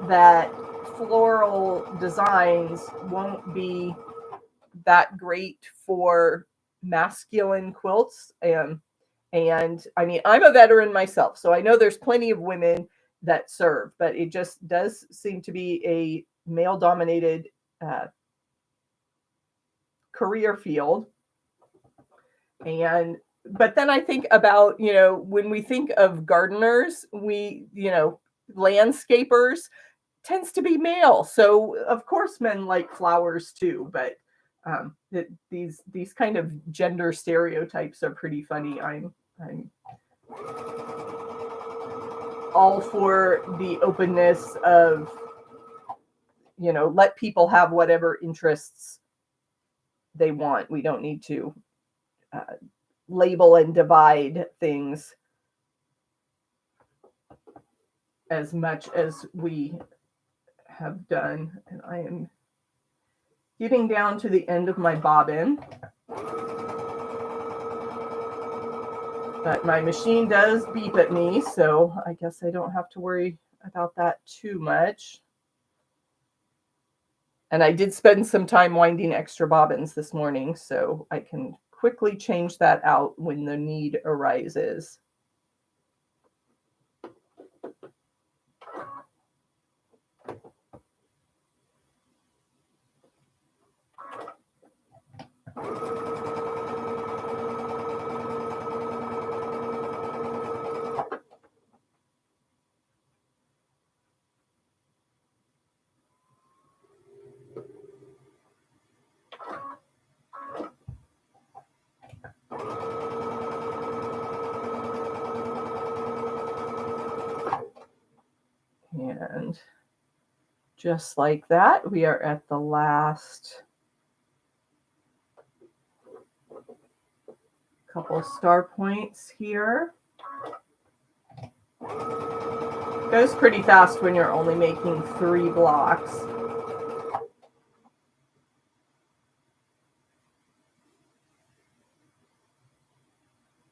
that floral designs won't be that great for masculine quilts. And I mean, I'm a veteran myself, so I know there's plenty of women that serve, but it just does seem to be a male dominated career field. But then I think about, when we think of gardeners, landscapers tends to be male. So of course men like flowers too, but these kind of gender stereotypes are pretty funny. I'm all for the openness of, let people have whatever interests they want. We don't need to label and divide things as much as we have done. And I am getting down to the end of my bobbin. But my machine does beep at me, so I guess I don't have to worry about that too much. And I did spend some time winding extra bobbins this morning, so I can quickly change that out when the need arises. And just like that, we are at the last couple star points here. Goes pretty fast when you're only making 3 blocks.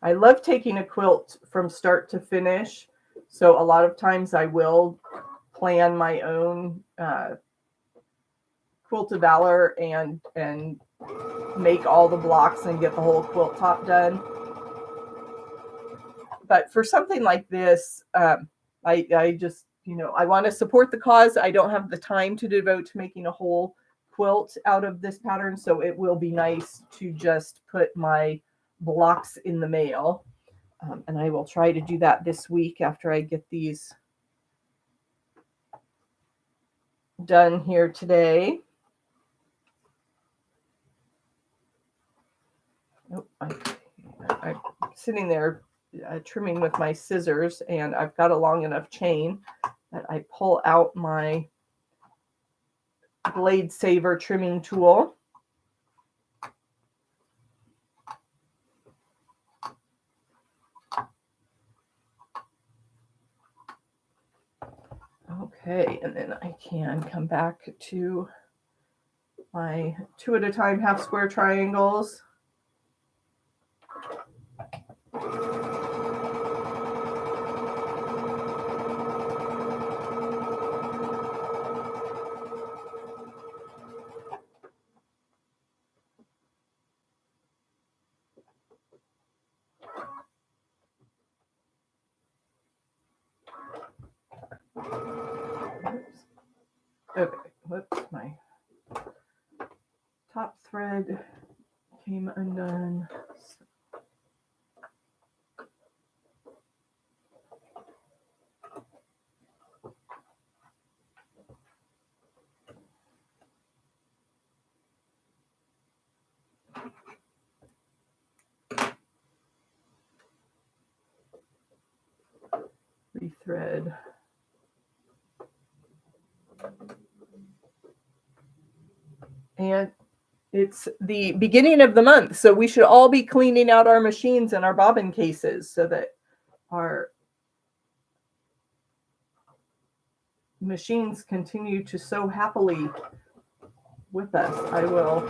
I love taking a quilt from start to finish. So a lot of times I will plan my own Quilts of Valor and make all the blocks and get the whole quilt top done. But for something like this, I just, I want to support the cause. I don't have the time to devote to making a whole quilt out of this pattern. So it will be nice to just put my blocks in the mail. And I will try to do that this week after I get these done here today. Oh, I'm sitting there trimming with my scissors, and I've got a long enough chain that I pull out my blade saver trimming tool. Okay, and then I can come back to my 2 at a time half square triangles. Okay, whoops, my top thread came undone. 3 thread. And it's the beginning of the month, so we should all be cleaning out our machines and our bobbin cases so that our machines continue to sew happily with us. I will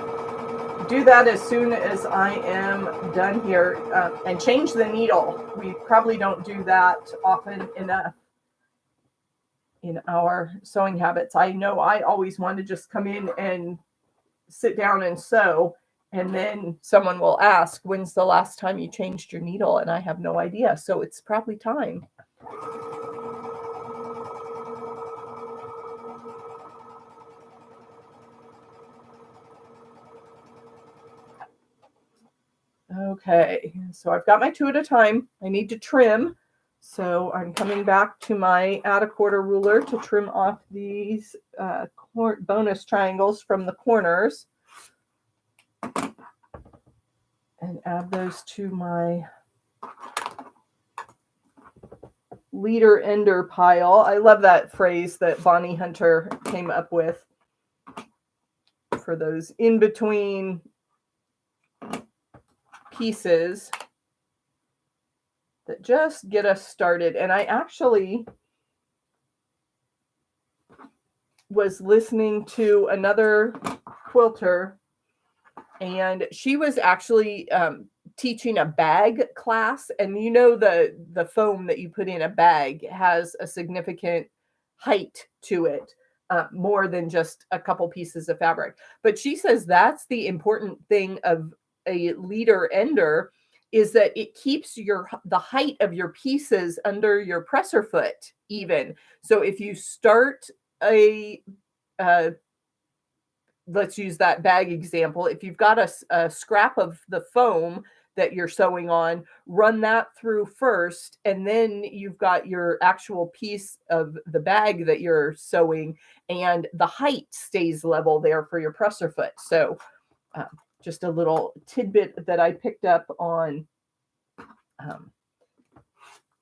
do that as soon as I am done here, and change the needle. We probably don't do that often enough in our sewing habits. I know I always want to just come in and sit down and sew, and then someone will ask, when's the last time you changed your needle? And I have no idea. So it's probably time. Okay, so I've got my 2 at a time. I need to trim So I'm coming back to my add a quarter ruler to trim off these bonus triangles from the corners and add those to my leader ender pile. I love that phrase that Bonnie Hunter came up with for those in between pieces that just get us started. And I actually was listening to another quilter, and she was actually teaching a bag class. And you know, the foam that you put in a bag has a significant height to it, more than just a couple pieces of fabric. But she says that's the important thing of a leader ender, is that it keeps the height of your pieces under your presser foot even. So if you start let's use that bag example. If you've got a scrap of the foam that you're sewing on, run that through first, and then you've got your actual piece of the bag that you're sewing, and the height stays level there for your presser foot. So just a little tidbit that I picked up on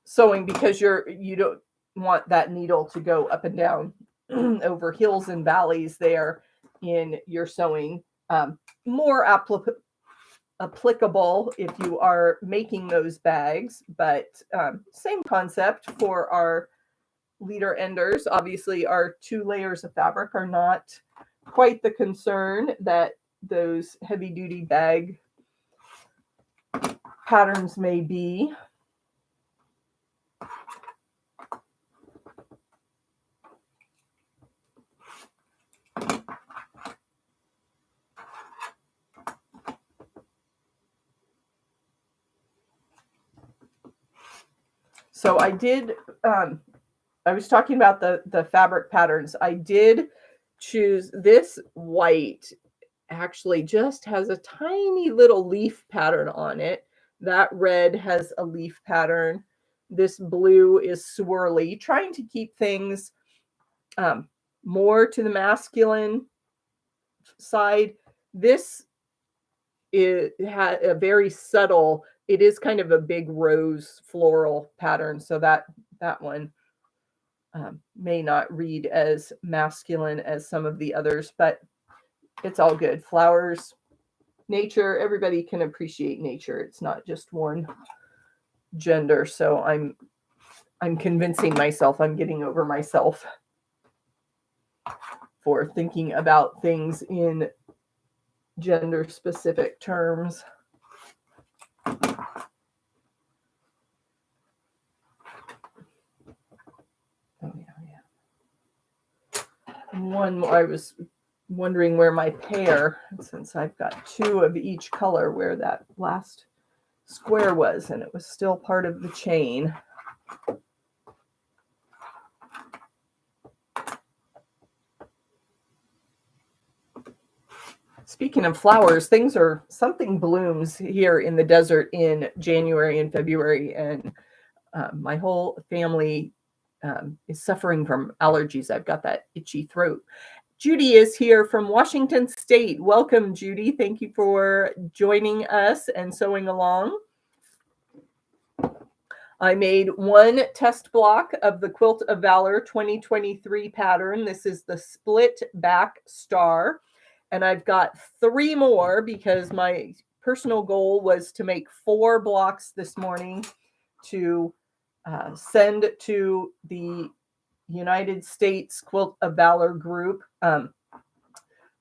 sewing, because you don't want that needle to go up and down over hills and valleys there in your sewing. More applicable if you are making those bags, but same concept for our leader enders. Obviously, our 2 layers of fabric are not quite the concern that those heavy duty bag patterns may be. So I did, I was talking about the fabric patterns. I did choose this white, actually just has a tiny little leaf pattern on it. That red has a leaf pattern. This blue is swirly, trying to keep things more to the masculine side. This had a very subtle, it is kind of a big rose floral pattern. So that one may not read as masculine as some of the others, but it's all good. Flowers, nature, everybody can appreciate nature. It's not just one gender. So I'm convincing myself, I'm getting over myself for thinking about things in gender specific terms. One more, I was wondering where my pair, since I've got 2 of each color, where that last square was, and it was still part of the chain. Speaking of flowers, something blooms here in the desert in January and February, and my whole family is suffering from allergies. I've got that itchy throat. Judy is here from Washington State. Welcome, Judy. Thank you for joining us and sewing along. I made 1 test block of the Quilt of Valor 2023 pattern. This is the split back star. And I've got 3 more, because my personal goal was to make 4 blocks this morning to send to the United States Quilt of Valor group.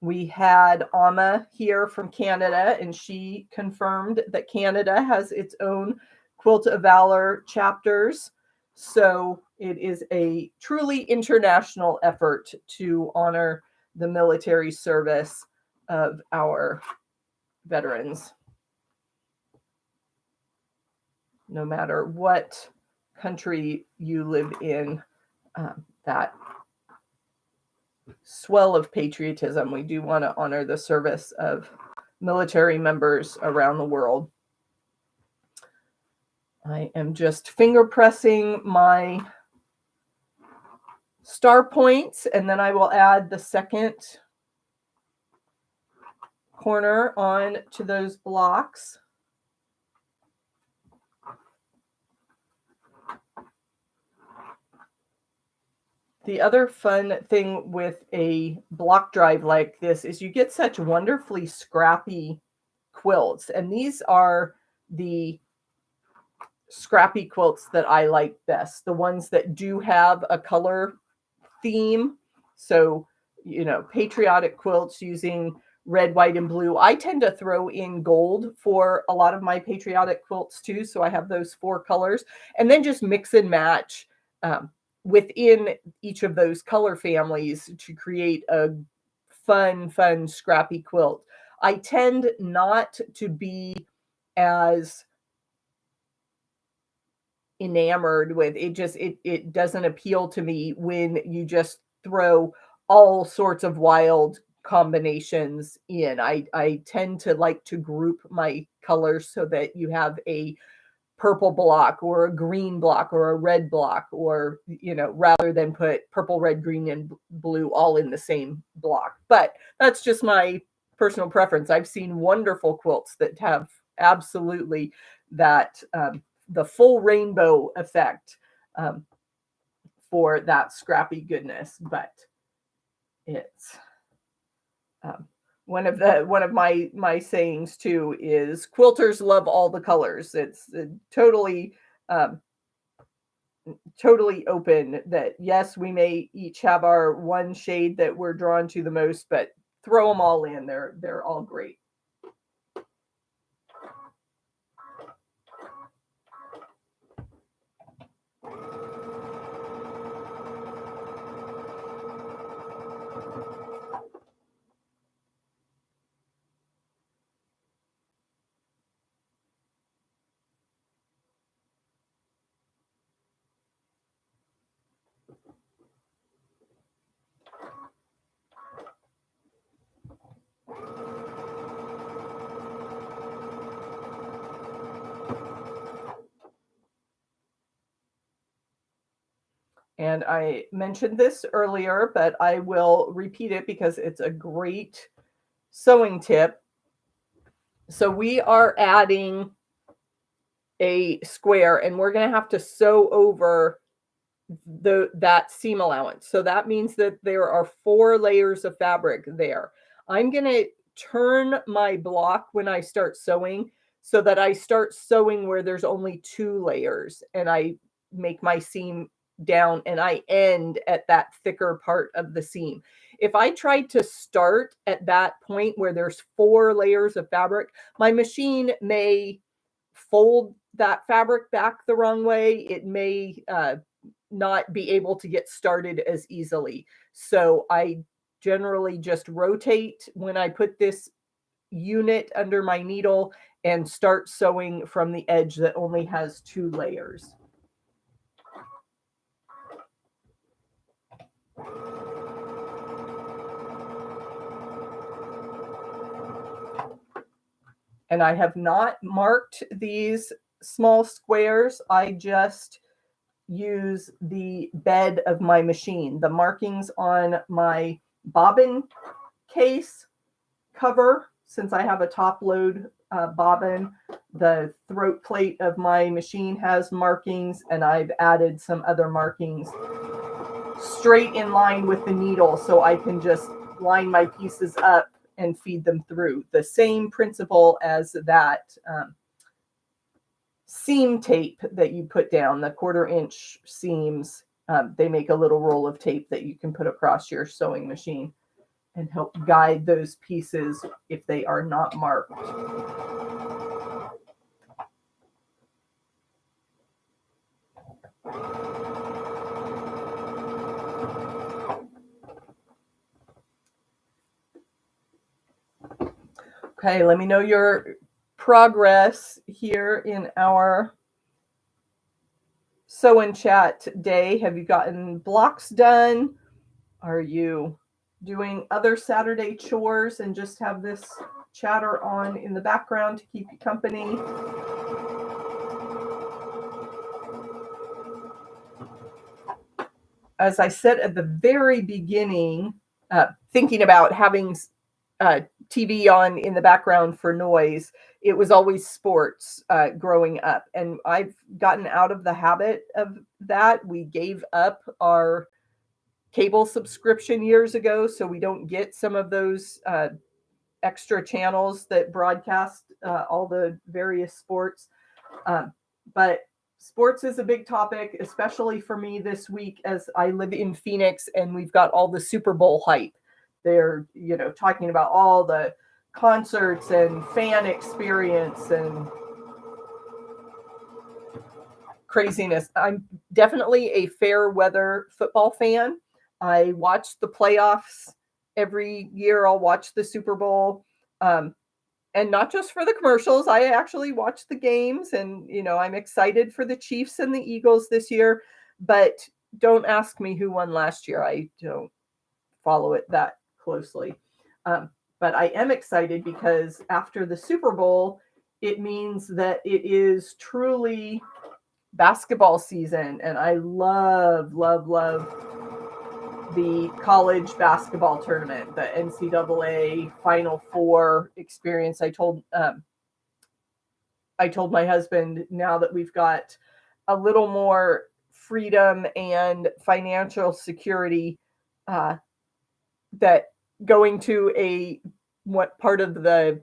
We had Amma here from Canada, and she confirmed that Canada has its own Quilt of Valor chapters. So it is a truly international effort to honor the military service of our veterans, no matter what country you live in. That swell of patriotism, we do want to honor the service of military members around the world. I am just finger pressing my star points, and then I will add the second corner on to those blocks. The other fun thing with a block drive like this is you get such wonderfully scrappy quilts, and these are the scrappy quilts that I like best, the ones that do have a color theme. So, you know, patriotic quilts using red, white, and blue. I tend to throw in gold for a lot of my patriotic quilts too. So I have those 4 colors, and then just mix and match within each of those color families to create a fun, scrappy quilt. I tend not to be as enamored with it. Just it doesn't appeal to me when you just throw all sorts of wild combinations in. I tend to like to group my colors so that you have a purple block or a green block or a red block, or, you know, rather than put purple, red, green, and blue all in the same block. But that's just my personal preference. I've seen wonderful quilts that have absolutely that the full rainbow effect um, for that scrappy goodness. But it's um, one of my sayings too is quilters love all the colors. It's um, totally open that yes, we may each have our one shade that we're drawn to the most, but throw them all in. They're all great. And I mentioned this earlier, but I will repeat it because it's a great sewing tip. So we are adding a square, and we're going to have to sew over that seam allowance. So that means that there are 4 layers of fabric there. I'm going to turn my block when I start sewing so that I start sewing where there's only 2 layers, and I make my seam down and I end at that thicker part of the seam. If I tried to start at that point where there's 4 layers of fabric, my machine may fold that fabric back the wrong way. It may not be able to get started as easily. So I generally just rotate when I put this unit under my needle and start sewing from the edge that only has 2 layers. And I have not marked these small squares. I just use the bed of my machine. The markings on my bobbin case cover, since I have a top load bobbin, the throat plate of my machine has markings, and I've added some other markings straight in line with the needle so I can just line my pieces up and feed them through. The same principle as that seam tape that you put down, the 1/4-inch seams. They make a little roll of tape that you can put across your sewing machine and help guide those pieces if they are not marked. Okay, let me know your progress here in our sew and chat day. Have you gotten blocks done? Are you doing other Saturday chores and just have this chatter on in the background to keep you company? as I said at the very beginning, thinking about having TV on in the background for noise, it was always sports growing up. And I've gotten out of the habit of that. We gave up our cable subscription years ago, so we don't get some of those extra channels that broadcast all the various sports. But sports is a big topic, especially for me this week as I live in Phoenix and we've got all the Super Bowl hype. They're, talking about all the concerts and fan experience and craziness. I'm definitely a fair weather football fan. I watch the playoffs every year. I'll watch the Super Bowl. And not just for the commercials. I actually watch the games, and I'm excited for the Chiefs and the Eagles this year, but don't ask me who won last year. I don't follow it that closely. But I am excited because after the Super Bowl, it means that it is truly basketball season, and I love, love, love the college basketball tournament, the NCAA Final Four experience. I told my husband, now that we've got a little more freedom and financial security, that going to what part of the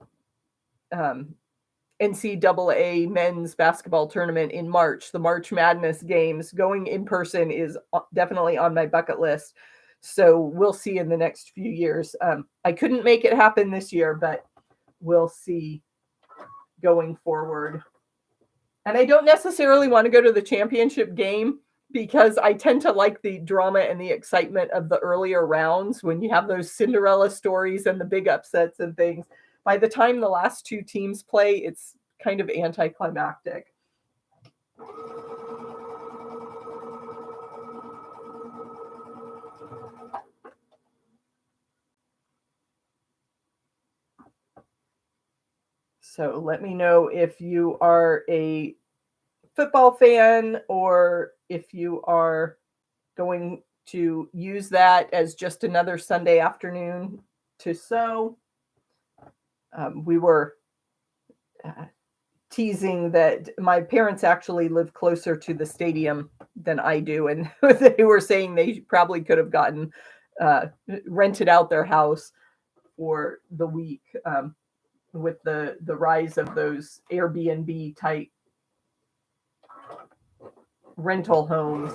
NCAA men's basketball tournament in March, the March Madness games, going in person is definitely on my bucket list. So we'll see in the next few years. I couldn't make it happen this year, but we'll see going forward. And I don't necessarily want to go to the championship game because I tend to like the drama and the excitement of the earlier rounds when you have those Cinderella stories and the big upsets and things. By the time the last two teams play, it's kind of anticlimactic. So let me know if you are a football fan or if you are going to use that as just another Sunday afternoon to sew. We were teasing that my parents actually live closer to the stadium than I do, and they were saying they probably could have gotten rented out their house for the week with the rise of those Airbnb type rental homes.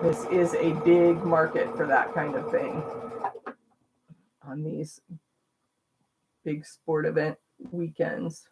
This is a big market for that kind of thing on these big sport event weekends.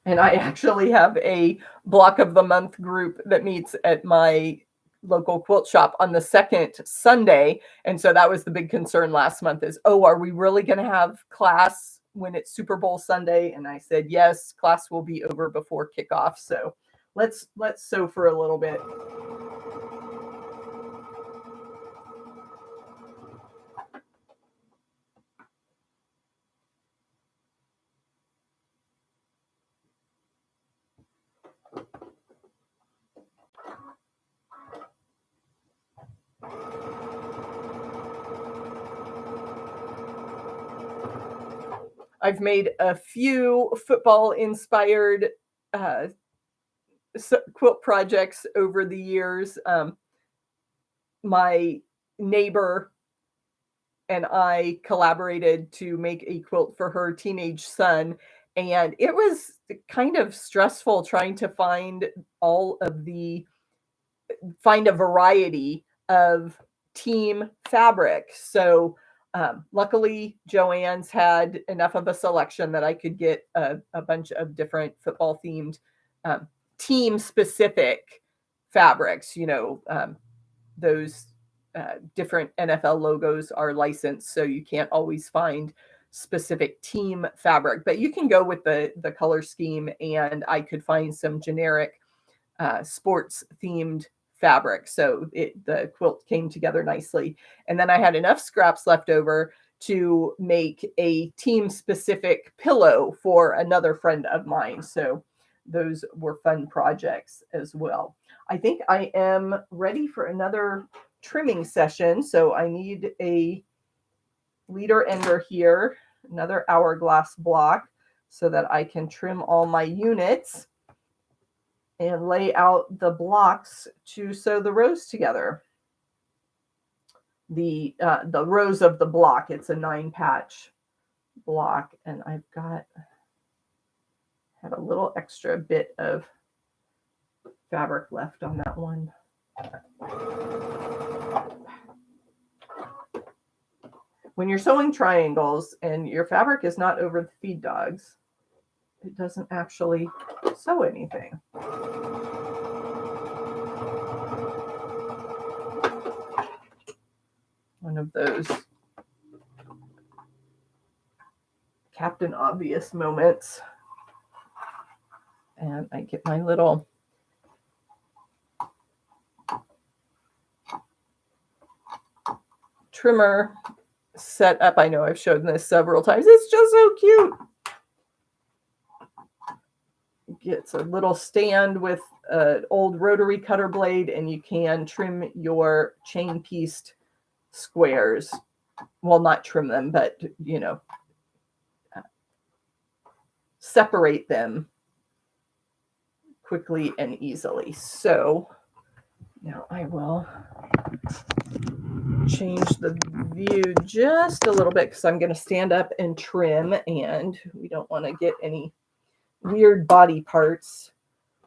And I actually have a block of the month group that meets at my local quilt shop on the second Sunday. And so that was the big concern last month is, are we really going to have class when it's Super Bowl Sunday? And I said, yes, class will be over before kickoff. So let's sew for a little bit. I've made a few football-inspired quilt projects over the years. My neighbor and I collaborated to make a quilt for her teenage son, and it was kind of stressful trying to find a variety of team fabric. So luckily, Joann's had enough of a selection that I could get a bunch of different football themed team specific fabrics. Those different NFL logos are licensed, so you can't always find specific team fabric, but you can go with the color scheme, and I could find some generic sports themed fabric. So the quilt came together nicely. And then I had enough scraps left over to make a team specific pillow for another friend of mine. So those were fun projects as well. I think I am ready for another trimming session. So I need a leader ender here, another hourglass block, so that I can trim all my units and lay out the blocks to sew the rows together. The rows of the block, it's a 9-patch block, and I've had a little extra bit of fabric left on that one. When you're sewing triangles and your fabric is not over the feed dogs, it doesn't actually sew anything. One of those Captain Obvious moments. And I get my little trimmer set up. I know I've shown this several times. It's just so cute. It gets a little stand with an old rotary cutter blade, and you can trim your chain pieced squares. Well, not trim them, but, you know, separate them quickly and easily. So now I will change the view just a little bit because I'm going to stand up and trim, and we don't want to get any weird body parts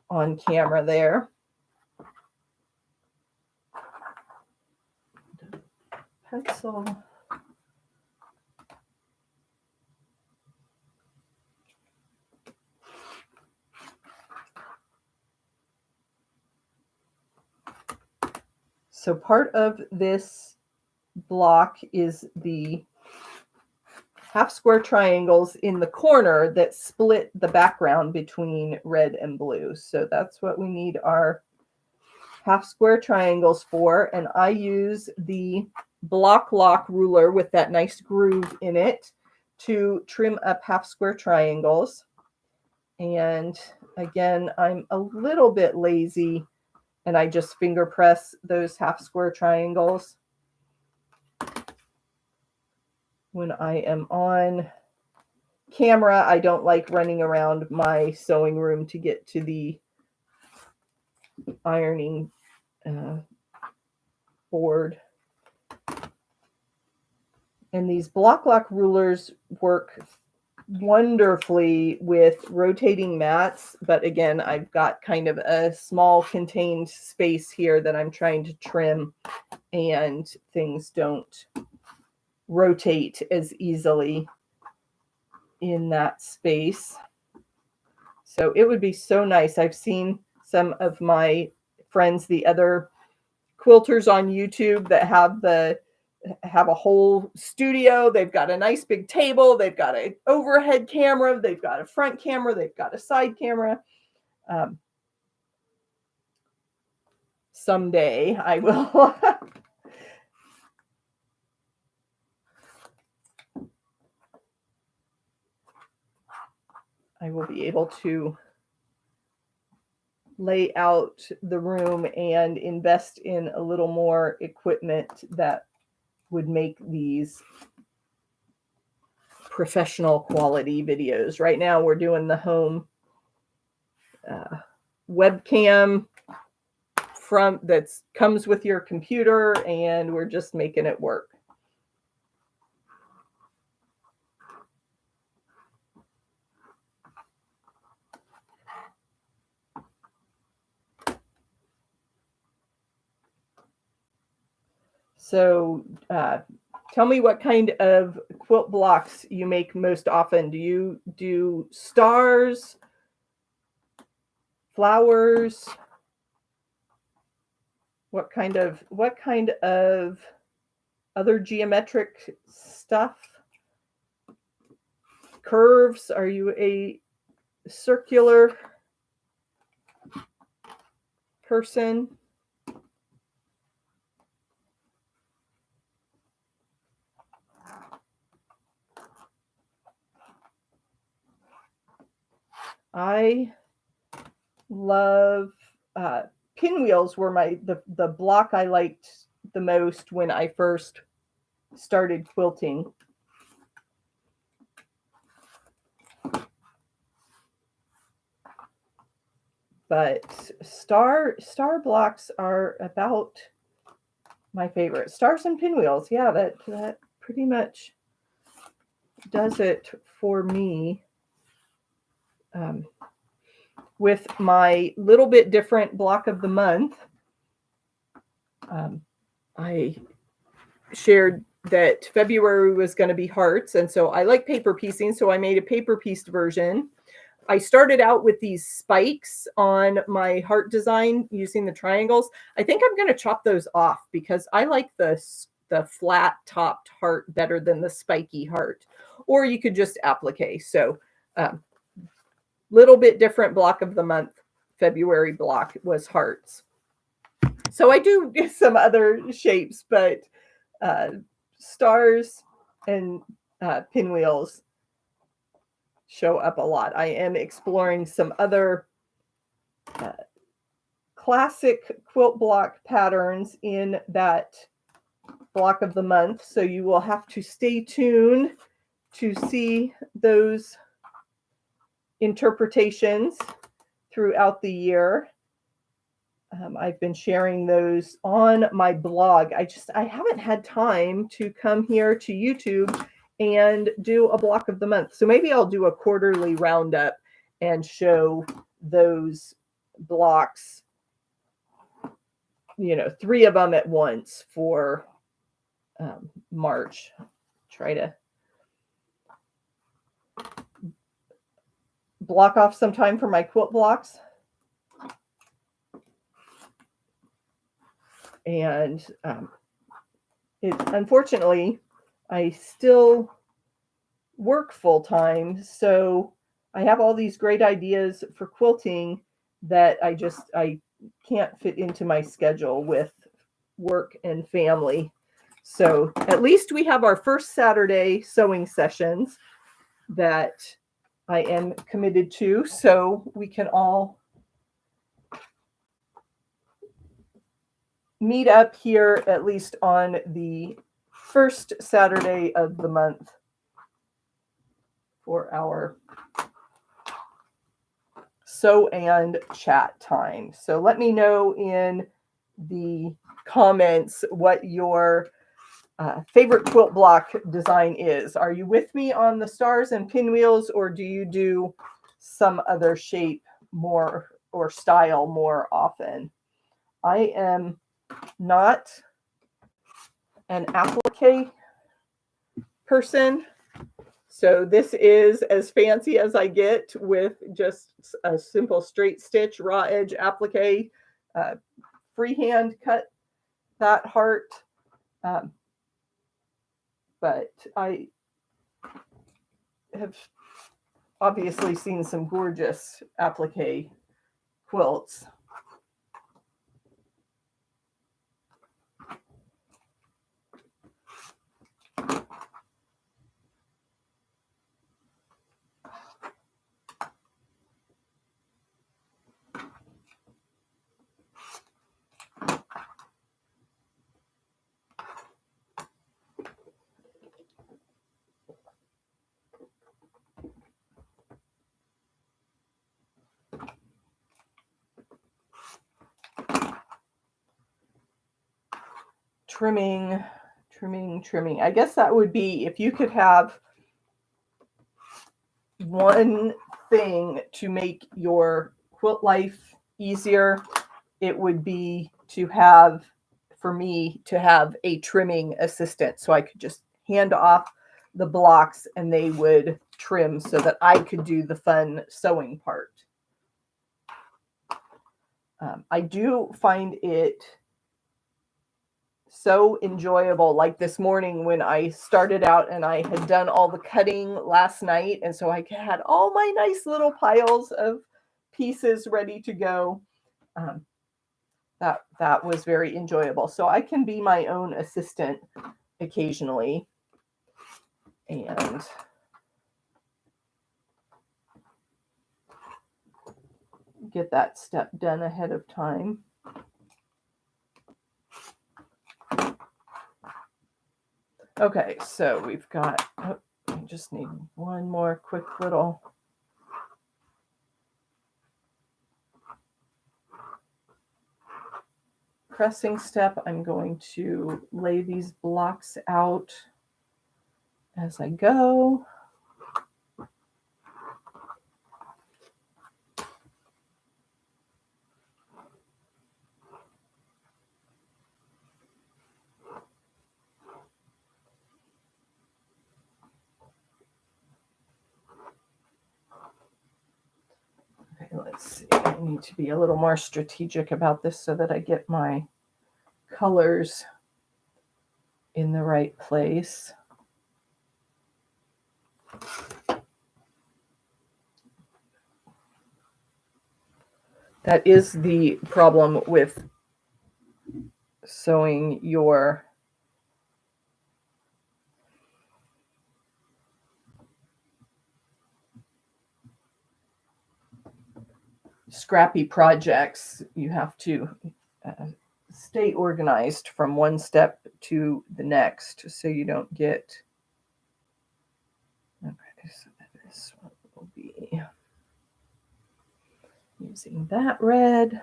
on camera there. Pencil. So part of this block is the half square triangles in the corner that split the background between red and blue. So that's what we need our half square triangles for. And I use the block lock ruler with that nice groove in it to trim up half square triangles. And again, I'm a little bit lazy and I just finger press those half square triangles. When I am on camera, I don't like running around my sewing room to get to the ironing board. And these block lock rulers work wonderfully with rotating mats, but again, I've got kind of a small contained space here that I'm trying to trim, and things don't rotate as easily in that space. So it would be so nice. I've seen some of my friends, the other quilters on YouTube, that have a whole studio. They've got a nice big table. They've got an overhead camera. They've got a front camera. They've got a side camera. Someday I will I will be able to lay out the room and invest in a little more equipment that would make these professional quality videos. Right now we're doing the home webcam front that comes with your computer, and we're just making it work. So tell me what kind of quilt blocks you make most often. Do you do stars, flowers? What kind of other geometric stuff? Curves? Are you a circular person? I love pinwheels were the block I liked the most when I first started quilting. But star blocks are about my favorite. Stars and pinwheels. Yeah, that pretty much does it for me. With my little bit different block of the month, I shared that February was going to be hearts, and so I like paper piecing, so I made a paper pieced version. I started out with these spikes on my heart design using the triangles. I think I'm going to chop those off because I like the flat topped heart better than the spiky heart. Or you could just applique. So little bit different block of the month. February block was hearts. So I do some other shapes, but stars and pinwheels show up a lot. I am exploring some other classic quilt block patterns in that block of the month. So you will have to stay tuned to see those interpretations throughout the year. I've been sharing those on my blog. I haven't had time to come here to YouTube and do a block of the month. So maybe I'll do a quarterly roundup and show those blocks, 3 of them at once for March. Try to block off some time for my quilt blocks. And unfortunately, I still work full time, so I have all these great ideas for quilting that I can't fit into my schedule with work and family. So at least we have our first Saturday sewing sessions that I am committed to, so we can all meet up here at least on the first Saturday of the month for our sew and chat time. So let me know in the comments what your favorite quilt block design is. Are you with me on the stars and pinwheels, or do you do some other shape more or style more often? I am not an applique person, so this is as fancy as I get with just a simple straight stitch raw edge applique, freehand cut that heart, but I have obviously seen some gorgeous applique quilts. Trimming. I guess that would be if you could have one thing to make your quilt life easier, it would be for me to have a trimming assistant, so I could just hand off the blocks and they would trim so that I could do the fun sewing part. I do find it so enjoyable, like this morning when I started out and I had done all the cutting last night, and so I had all my nice little piles of pieces ready to go. That was very enjoyable. So I can be my own assistant occasionally. And get that step done ahead of time. Okay, so we've got, I just need one more quick little pressing step. I'm going to lay these blocks out as I go. Okay, let's see. I need to be a little more strategic about this so that I get my colors in the right place. That is the problem with sewing your scrappy projects. You have to stay organized from one step to the next so you don't get. Okay, so this one will be using that red.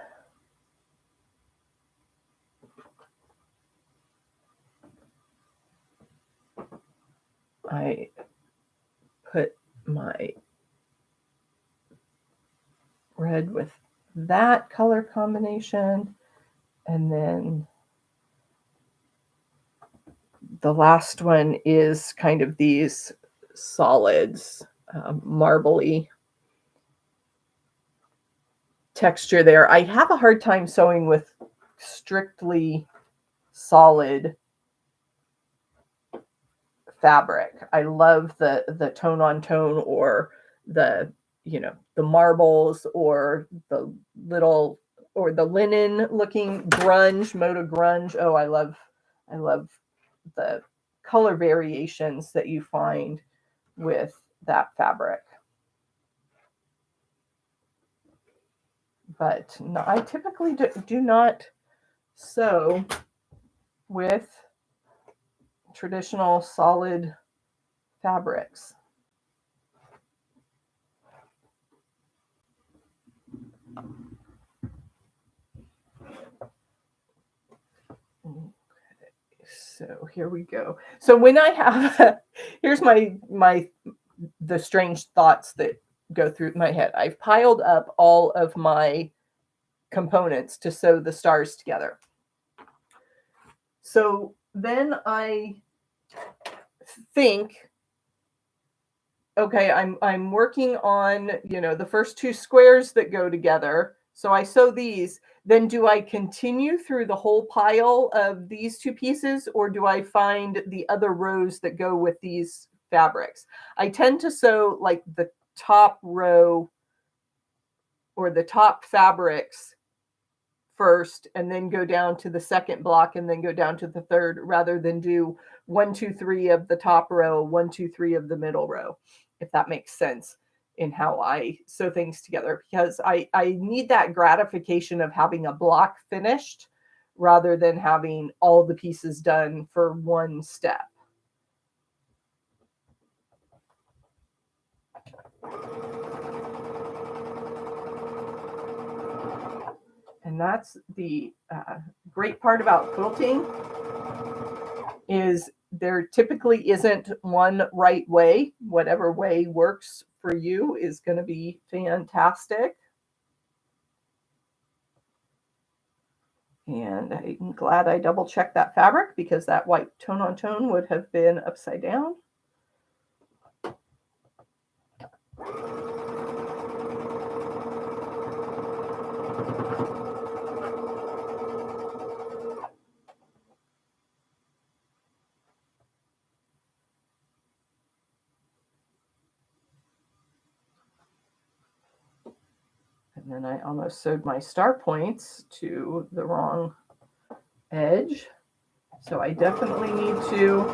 I put my red with that color combination, and then the last one is kind of these solids, marbly texture there. I have a hard time sewing with strictly solid fabric. I love the tone on tone, or the, you know, the marbles, or the little, or the linen looking grunge, moda grunge. Oh, I love the color variations that you find with that fabric. But no, I typically do not sew with traditional solid fabrics. So here we go. So when I have, here's the strange thoughts that go through my head. I've piled up all of my components to sew the stars together. So then I think, okay, I'm working on, you know, the first two squares that go together. So I sew these. Then do I continue through the whole pile of these two pieces, or do I find the other rows that go with these fabrics? I tend to sew like the top row or the top fabrics first, and then go down to the second block, and then go down to the third, rather than do 1, 2, 3 of the top row, 1, 2, 3 of the middle row, if that makes sense in how I sew things together, because I need that gratification of having a block finished rather than having all the pieces done for one step. And that's the great part about quilting, is there typically isn't one right way. Whatever way works for you is going to be fantastic. And I'm glad I double checked that fabric, because that white tone on tone would have been upside down. And then I almost sewed my star points to the wrong edge. So I definitely need to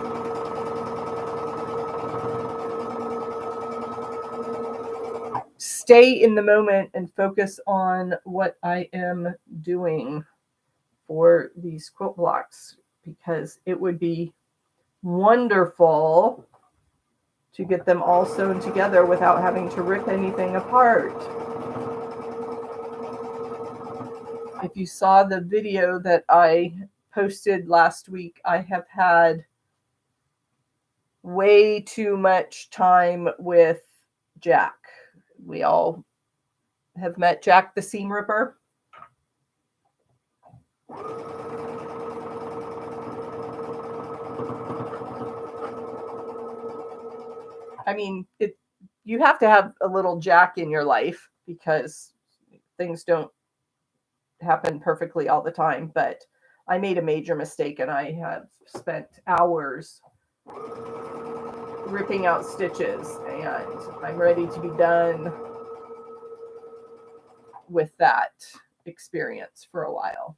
stay in the moment and focus on what I am doing for these quilt blocks, because it would be wonderful to get them all sewn together without having to rip anything apart. If you saw the video that I posted last week, I have had way too much time with Jack. We all have met Jack the Seam Ripper. I mean, you have to have a little Jack in your life because things don't happen perfectly all the time. But I made a major mistake and I have spent hours ripping out stitches, and I'm ready to be done with that experience for a while.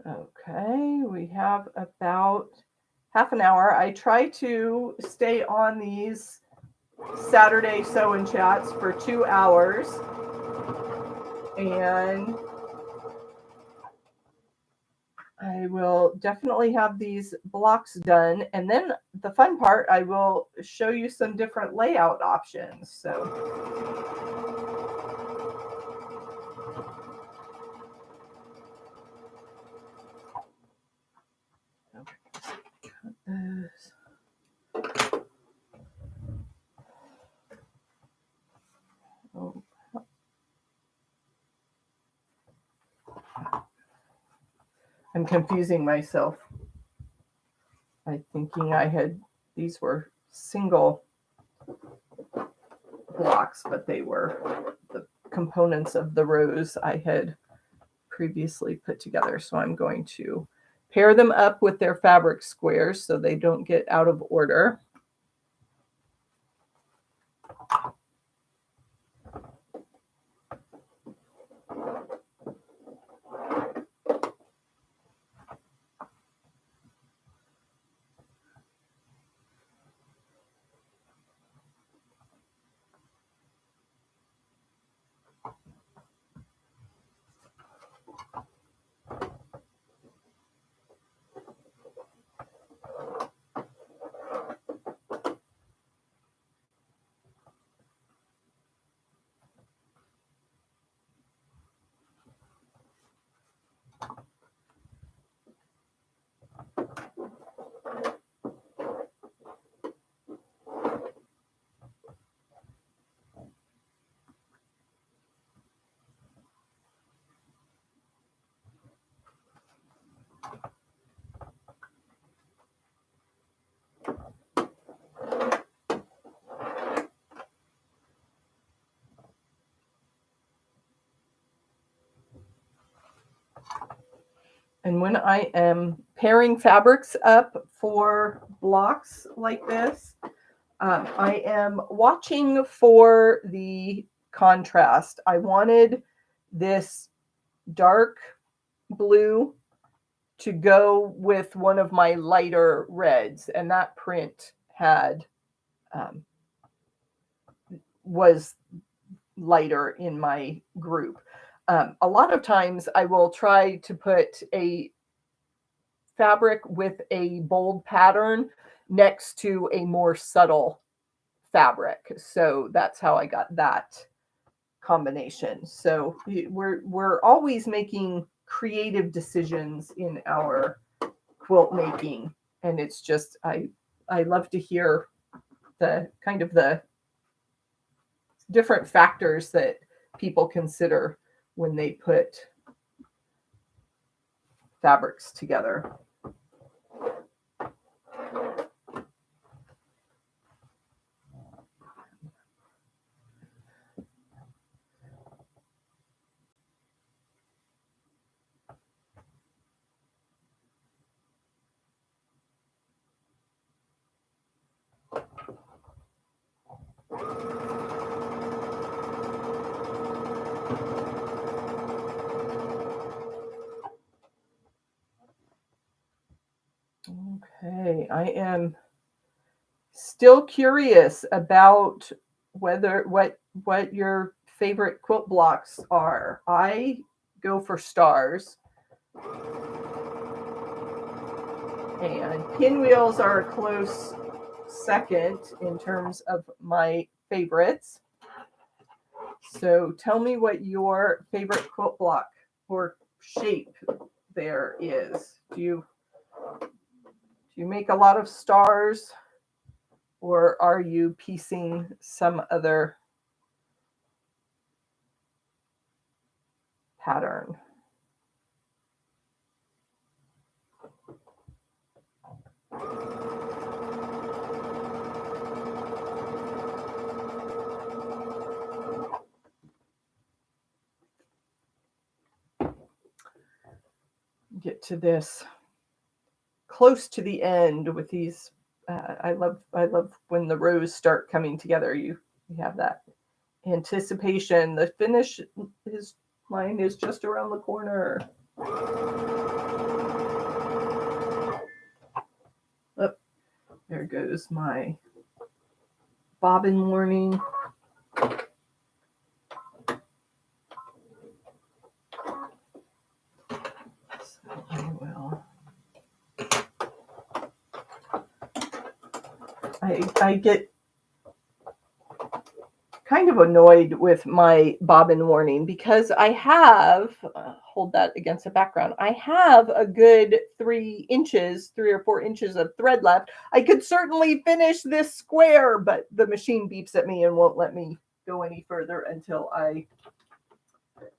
Okay, we have about half an hour. I try to stay on these Saturday sew-in chats for 2 hours, and I will definitely have these blocks done. And then the fun part, I will show you some different layout options. So cut this. Oh. I'm confusing myself by thinking these were single blocks, but they were the components of the rows I had previously put together. So I'm going to pair them up with their fabric squares so they don't get out of order. And when I am pairing fabrics up for blocks like this, I am watching for the contrast. I wanted this dark blue to go with one of my lighter reds, and that print was lighter in my group. A lot of times I will try to put a fabric with a bold pattern next to a more subtle fabric. So that's how I got that combination. So we're always making creative decisions in our quilt making, and it's just I love to hear the kind of the different factors that people consider when they put fabrics together. Okay, I am still curious about what your favorite quilt blocks are. I go for stars, and pinwheels are a close second in terms of my favorites. So tell me what your favorite quilt block or shape there is. Do you make a lot of stars, or are you piecing some other pattern? Get to this close to the end with these. I love when the rows start coming together. You have that anticipation. The finish is line is just around the corner. Oh, there goes my bobbin warning. So I will. I get kind of annoyed with my bobbin warning because I have, hold that against the background, I have a good 3 or 4 inches of thread left. I could certainly finish this square, but the machine beeps at me and won't let me go any further until I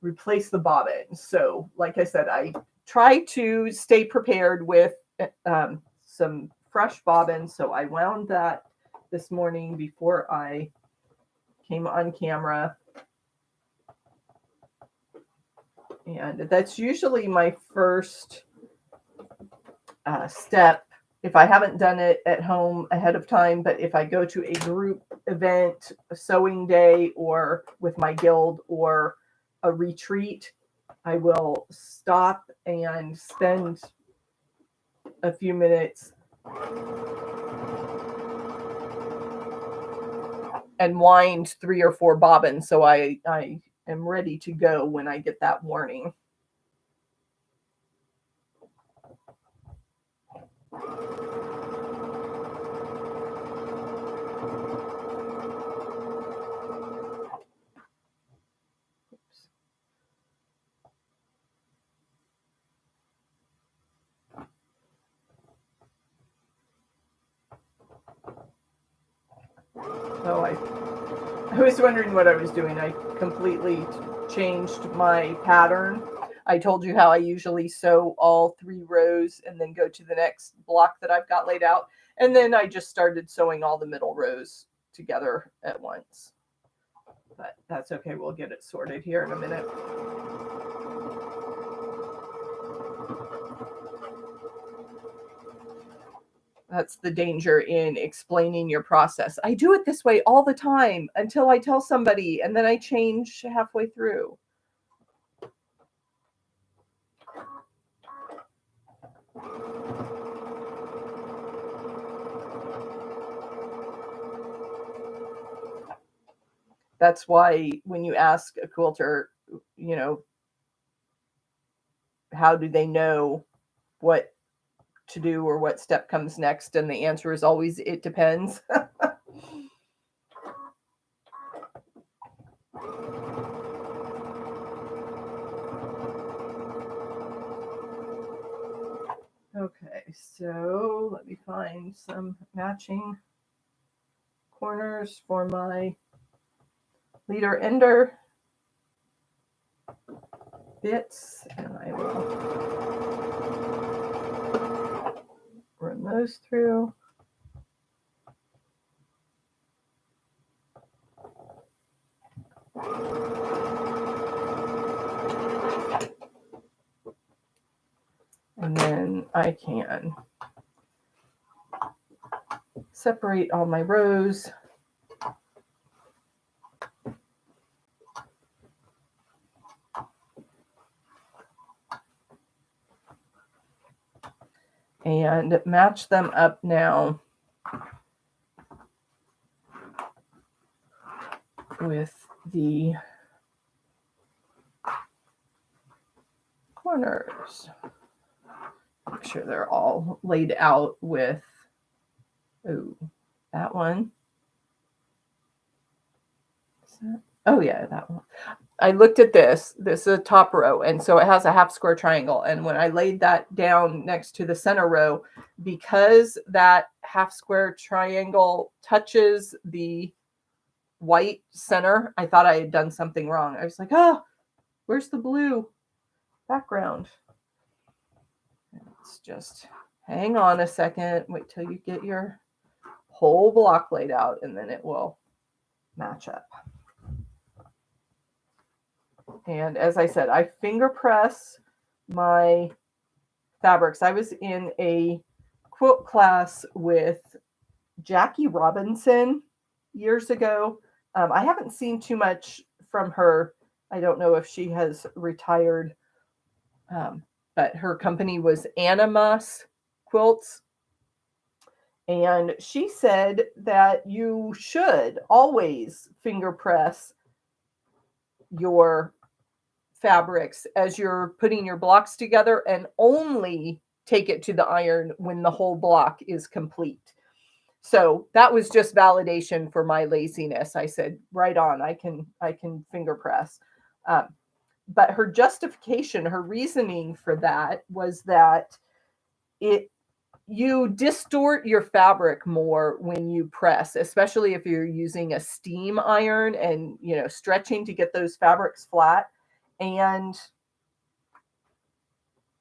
replace the bobbin. So like I said, I try to stay prepared with some fresh bobbins. So I wound that this morning before I came on camera. And that's usually my first step if I haven't done it at home ahead of time. But if I go to a group event, a sewing day, or with my guild or a retreat, I will stop and spend a few minutes and wind 3 or 4 bobbins so I am ready to go when I get that warning. Oh, I was wondering what I was doing. I completely changed my pattern. I told you how I usually sew all 3 rows and then go to the next block that I've got laid out. And then I just started sewing all the middle rows together at once. But that's okay. We'll get it sorted here in a minute. That's the danger in explaining your process. I do it this way all the time until I tell somebody, and then I change halfway through. That's why when you ask a quilter, how do they know what to do or what step comes next? And the answer is always, it depends. Okay, so let me find some matching corners for my leader ender bits, and I will run those through. And then I can separate all my rows and match them up now with the corners. Make sure they're all laid out with, oh, that one. Oh yeah, that one. I looked at this. This is a top row, and so it has a half square triangle. And when I laid that down next to the center row, because that half square triangle touches the white center, I thought I had done something wrong. I was like, oh, where's the blue background? Let's just hang on a second. Wait till you get your whole block laid out, and then it will match up. And as I said, I finger press my fabrics. I was in a quilt class with Jackie Robinson years ago. I haven't seen too much from her. I don't know if she has retired, but her company was Animas Quilts. And she said that you should always finger press your fabrics as you're putting your blocks together, and only take it to the iron when the whole block is complete. So that was just validation for my laziness. I said, right on, I can finger press. But her justification, her reasoning for that was that you distort your fabric more when you press, especially if you're using a steam iron and stretching to get those fabrics flat. And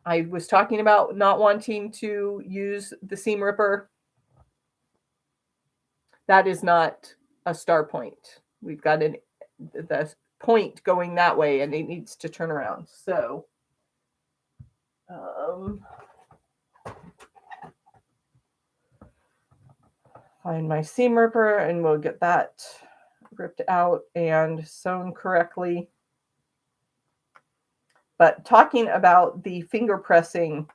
I was talking about not wanting to use the seam ripper. That is not a star point. We've got the point going that way, and it needs to turn around. So find my seam ripper, and we'll get that ripped out and sewn correctly. But talking about the finger pressing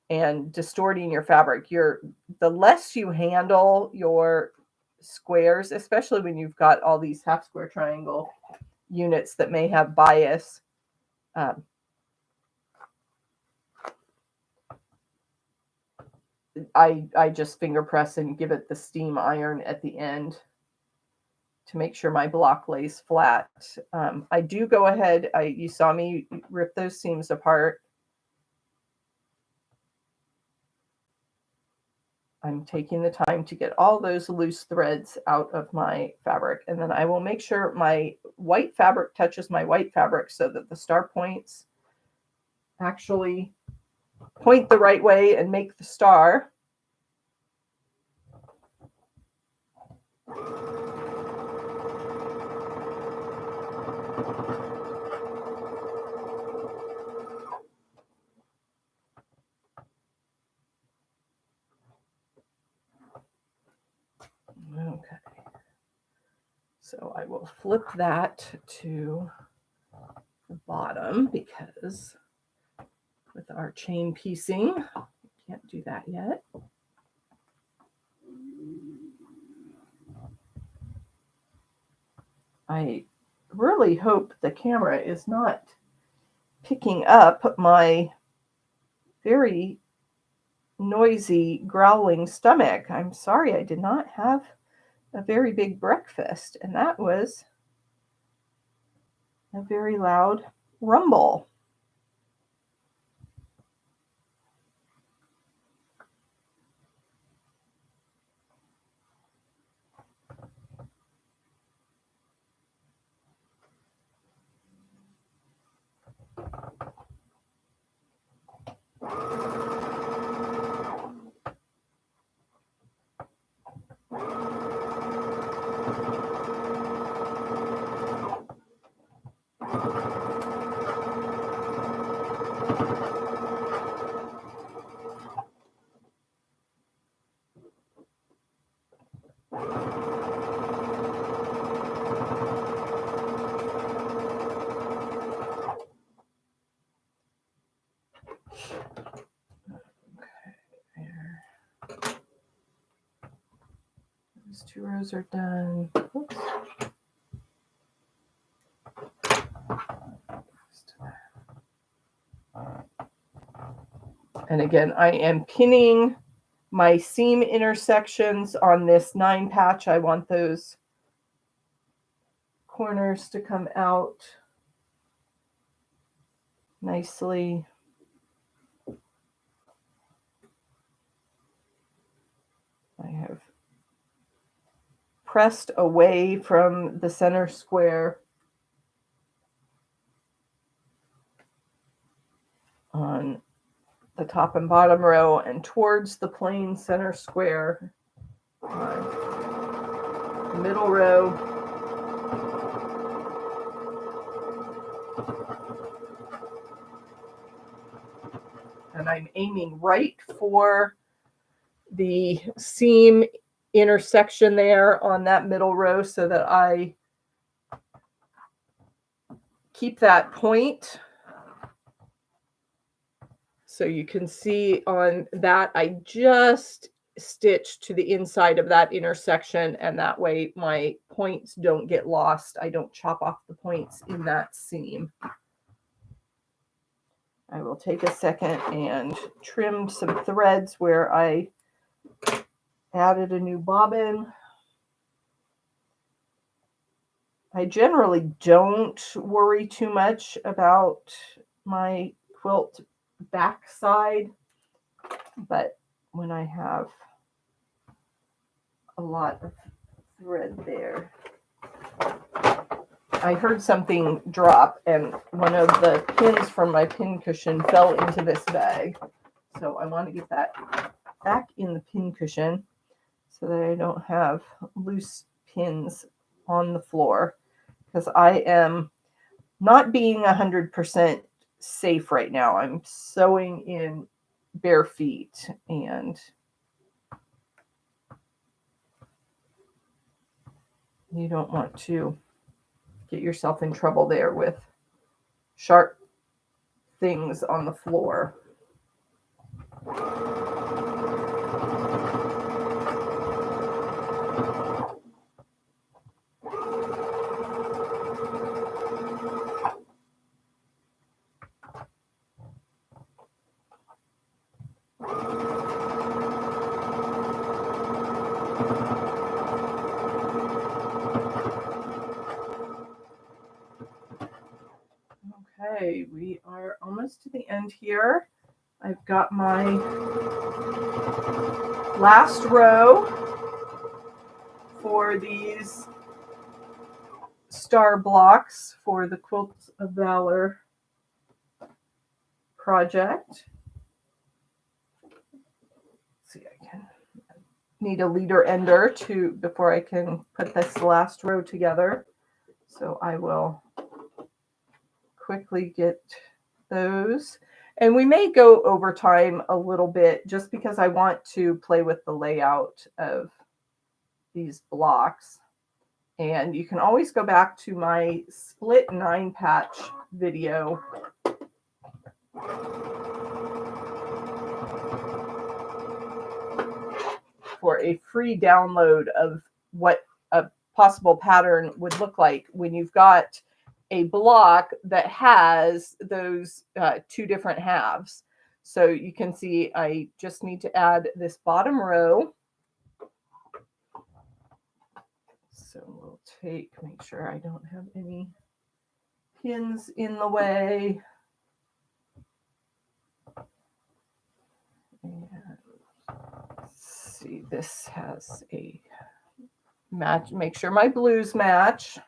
and distorting your fabric, the less you handle your squares, especially when you've got all these half square triangle units that may have bias. I just finger press and give it the steam iron at the end to make sure my block lays flat. I do go ahead, you saw me rip those seams apart. I'm taking the time to get all those loose threads out of my fabric, and then I will make sure my white fabric touches my white fabric so that the star points actually point the right way and make the star. Okay, so I will flip that to the bottom, because with our chain piecing, we can't do that yet. I really hope the camera is not picking up my very noisy growling stomach. I'm sorry, I did not have a very big breakfast, and that was a very loud rumble. These 2 rows are done. Oops. And again, I am pinning my seam intersections on this 9 patch. I want those corners to come out nicely. I have pressed away from the center square on the top and bottom row and towards the plain center square on the middle row. And I'm aiming right for the seam intersection there on that middle row so that I keep that point. So you can see on that, I just stitch to the inside of that intersection, and that way my points don't get lost. I don't chop off the points in that seam. I will take a second and trim some threads where I added a new bobbin. I generally don't worry too much about my quilt backside, but when I have a lot of thread there. I heard something drop and one of the pins from my pin cushion fell into this bag. So I want to get that back in the pin cushion so that I don't have loose pins on the floor, because I am not being 100% safe right now. I'm sewing in bare feet, and you don't want to get yourself in trouble there with sharp things on the floor. Okay, we are almost to the end here. I've got my last row for these star blocks for the Quilts of Valor project. Let's see, I can need a leader ender before I can put this last row together. So I will quickly get those. And we may go over time a little bit just because I want to play with the layout of these blocks. And you can always go back to my split 9 patch video for a free download of what a possible pattern would look like when you've got a block that has those 2 different halves. So you can see I just need to add this bottom row. So we'll make sure I don't have any pins in the way. And let's see, this has a match. Make sure my blues match.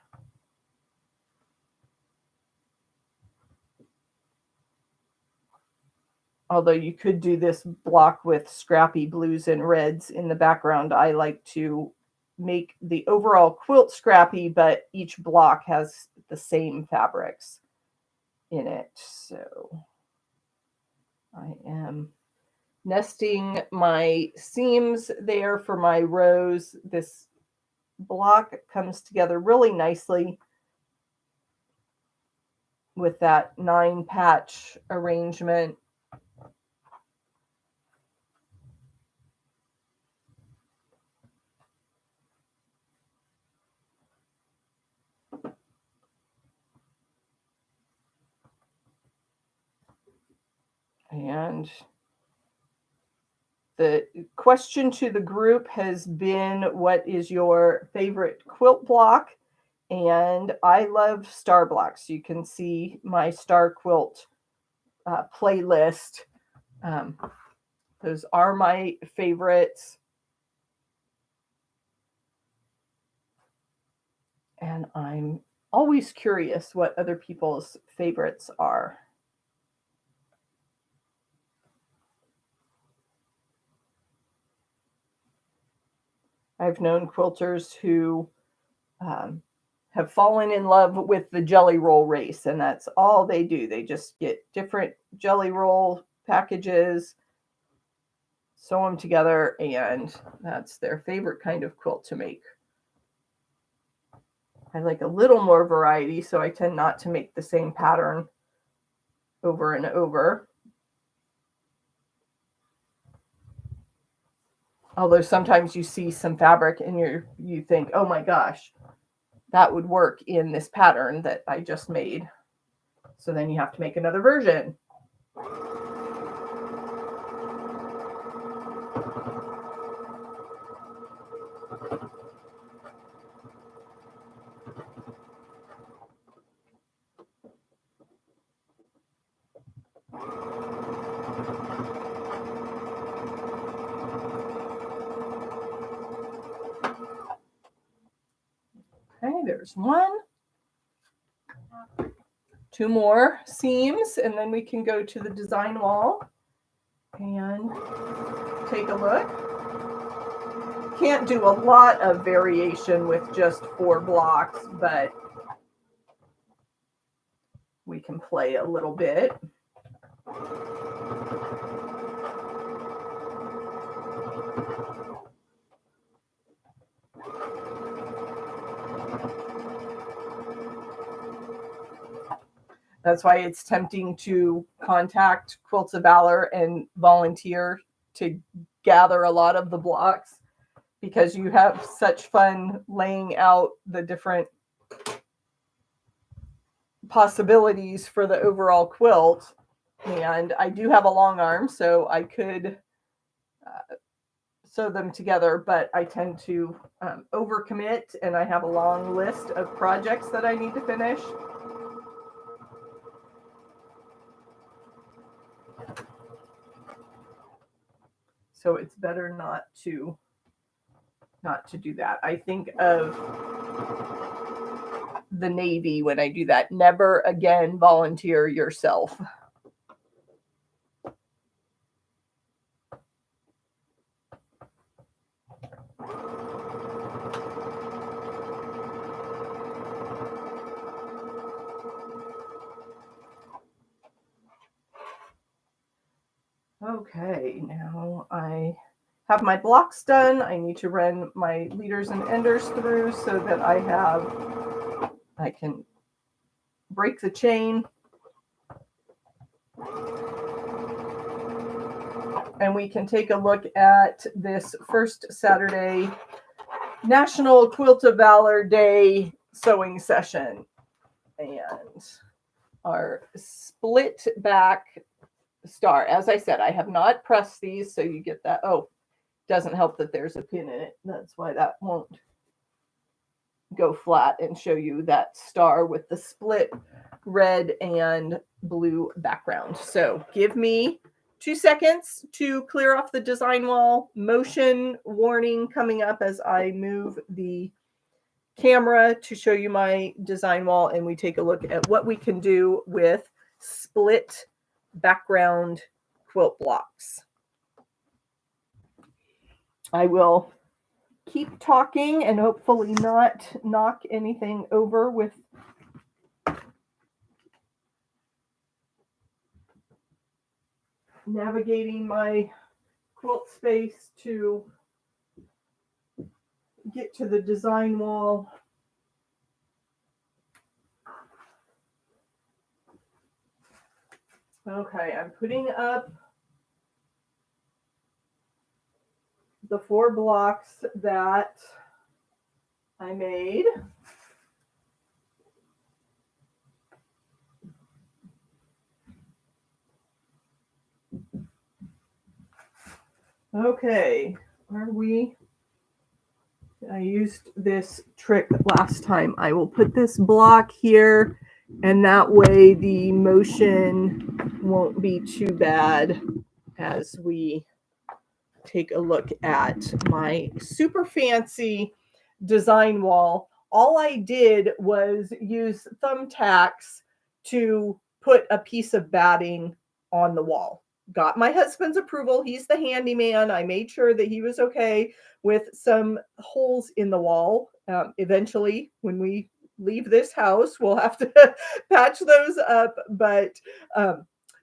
Although you could do this block with scrappy blues and reds in the background, I like to make the overall quilt scrappy, but each block has the same fabrics in it. So I am nesting my seams there for my rows. This block comes together really nicely with that 9 patch arrangement. And the question to the group has been, what is your favorite quilt block? And I love star blocks. You can see my star quilt playlist. Those are my favorites. And I'm always curious what other people's favorites are. I've known quilters who have fallen in love with the jelly roll race, and that's all they do. They just get different jelly roll packages, sew them together, and that's their favorite kind of quilt to make. I like a little more variety, so I tend not to make the same pattern over and over. Although sometimes you see some fabric and you think, oh my gosh, that would work in this pattern that I just made. So then you have to make another version. Okay, there's one. Two more seams, and then we can go to the design wall and take a look. Can't do a lot of variation with just 4 blocks, but we can play a little bit. That's why it's tempting to contact Quilts of Valor and volunteer to gather a lot of the blocks, because you have such fun laying out the different possibilities for the overall quilt. And I do have a long arm, so I could sew them together, but I tend to overcommit, and I have a long list of projects that I need to finish. So it's better not to do that. I think of the Navy when I do that. Never again volunteer yourself. Okay, now I have my blocks done. I need to run my leaders and enders through so that I can break the chain. And we can take a look at this first Saturday National Quilt of Valor Day sewing session. And our split back star. As I said, I have not pressed these, so you get that. Oh, doesn't help that there's a pin in it. That's why that won't go flat and show you that star with the split red and blue background. So give me 2 seconds to clear off the design wall. Motion warning coming up as I move the camera to show you my design wall, and we take a look at what we can do with split background quilt blocks. I will keep talking and hopefully not knock anything over with navigating my quilt space to get to the design wall. Okay, I'm putting up the 4 blocks that I made. Okay, are we? I used this trick last time. I will put this block here, and that way the motion won't be too bad as we take a look at my super fancy design wall. All I did was use thumbtacks to put a piece of batting on the wall. Got my husband's approval. He's the handyman. I made sure that he was okay with some holes in the wall. Eventually, when we leave this house, we'll have to patch those up. But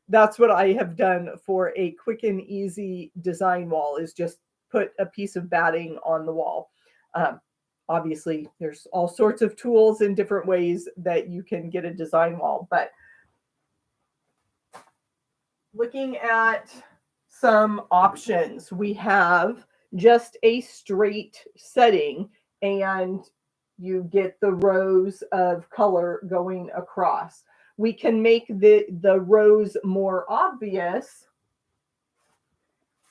that's what I have done for a quick and easy design wall, is just put a piece of batting on the wall. Obviously, there's all sorts of tools and different ways that you can get a design wall, but looking at some options, we have just a straight setting, and you get the rows of color going across. We can make the rows more obvious,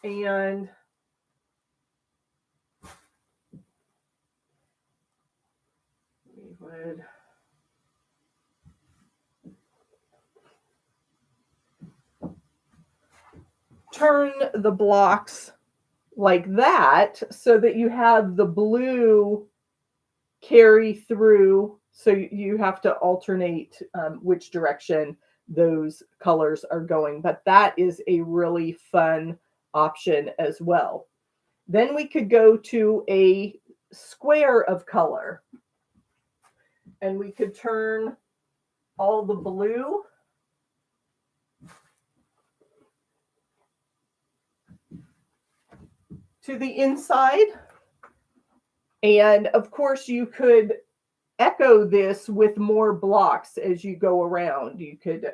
and we would turn the blocks like that so that you have the blue carry through. So you have to alternate which direction those colors are going. But that is a really fun option as well. Then we could go to a square of color, and we could turn all the blue to the inside. And of course, you could echo this with more blocks as you go around. You could,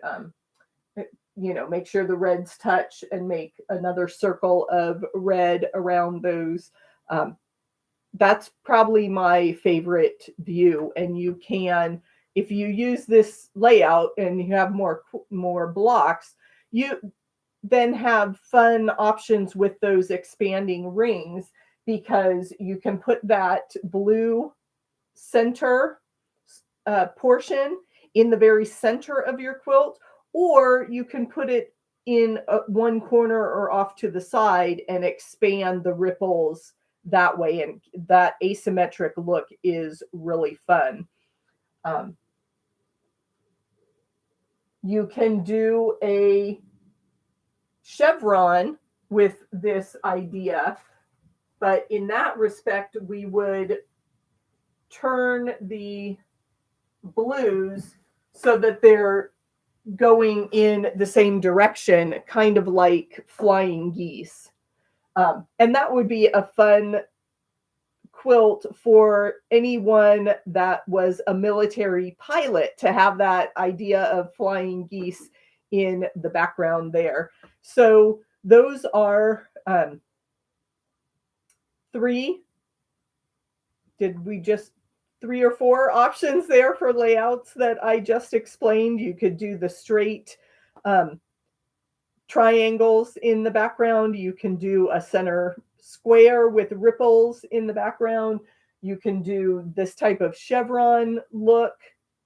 make sure the reds touch and make another circle of red around those. That's probably my favorite view. And you can, if you use this layout and you have more blocks, you then have fun options with those expanding rings, because you can put that blue center portion in the very center of your quilt, or you can put it in one corner or off to the side and expand the ripples that way. And that asymmetric look is really fun. You can do a chevron with this idea, but in that respect, we would turn the blues so that they're going in the same direction, kind of like flying geese. And that would be a fun quilt for anyone that was a military pilot, to have that idea of flying geese in the background there. So those are three. Did we just 3 or 4 options there for layouts that I just explained? You could do the straight triangles in the background. You can do a center square with ripples in the background. You can do this type of chevron look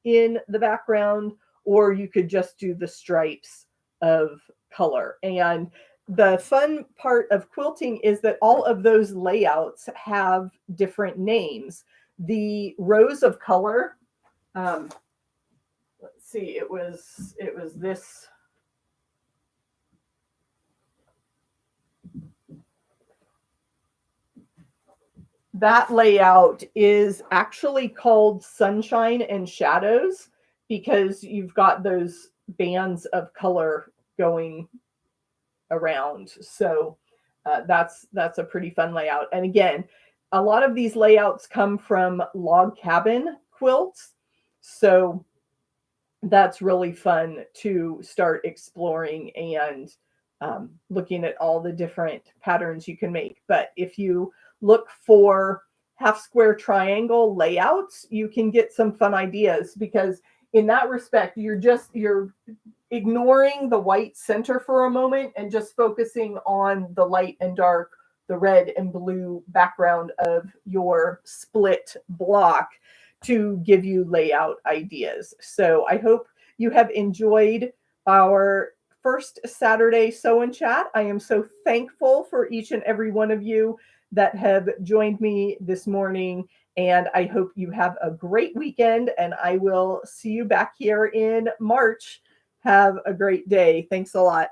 in the background, or you could just do the stripes of color. And the fun part of quilting is that all of those layouts have different names. The rows of color, let's see, it was this. That layout is actually called sunshine and shadows, because you've got those bands of color going around. So that's a pretty fun layout. And again, a lot of these layouts come from log cabin quilts. So that's really fun to start exploring and looking at all the different patterns you can make. But if you look for half square triangle layouts, you can get some fun ideas, because in that respect, you're ignoring the white center for a moment and just focusing on the light and dark the red and blue background of your split block to give you layout ideas. So I hope you have enjoyed our first Saturday Sew and Chat. I am so thankful for each and every one of you that have joined me this morning. And I hope you have a great weekend, and I will see you back here in March. Have a great day. Thanks a lot.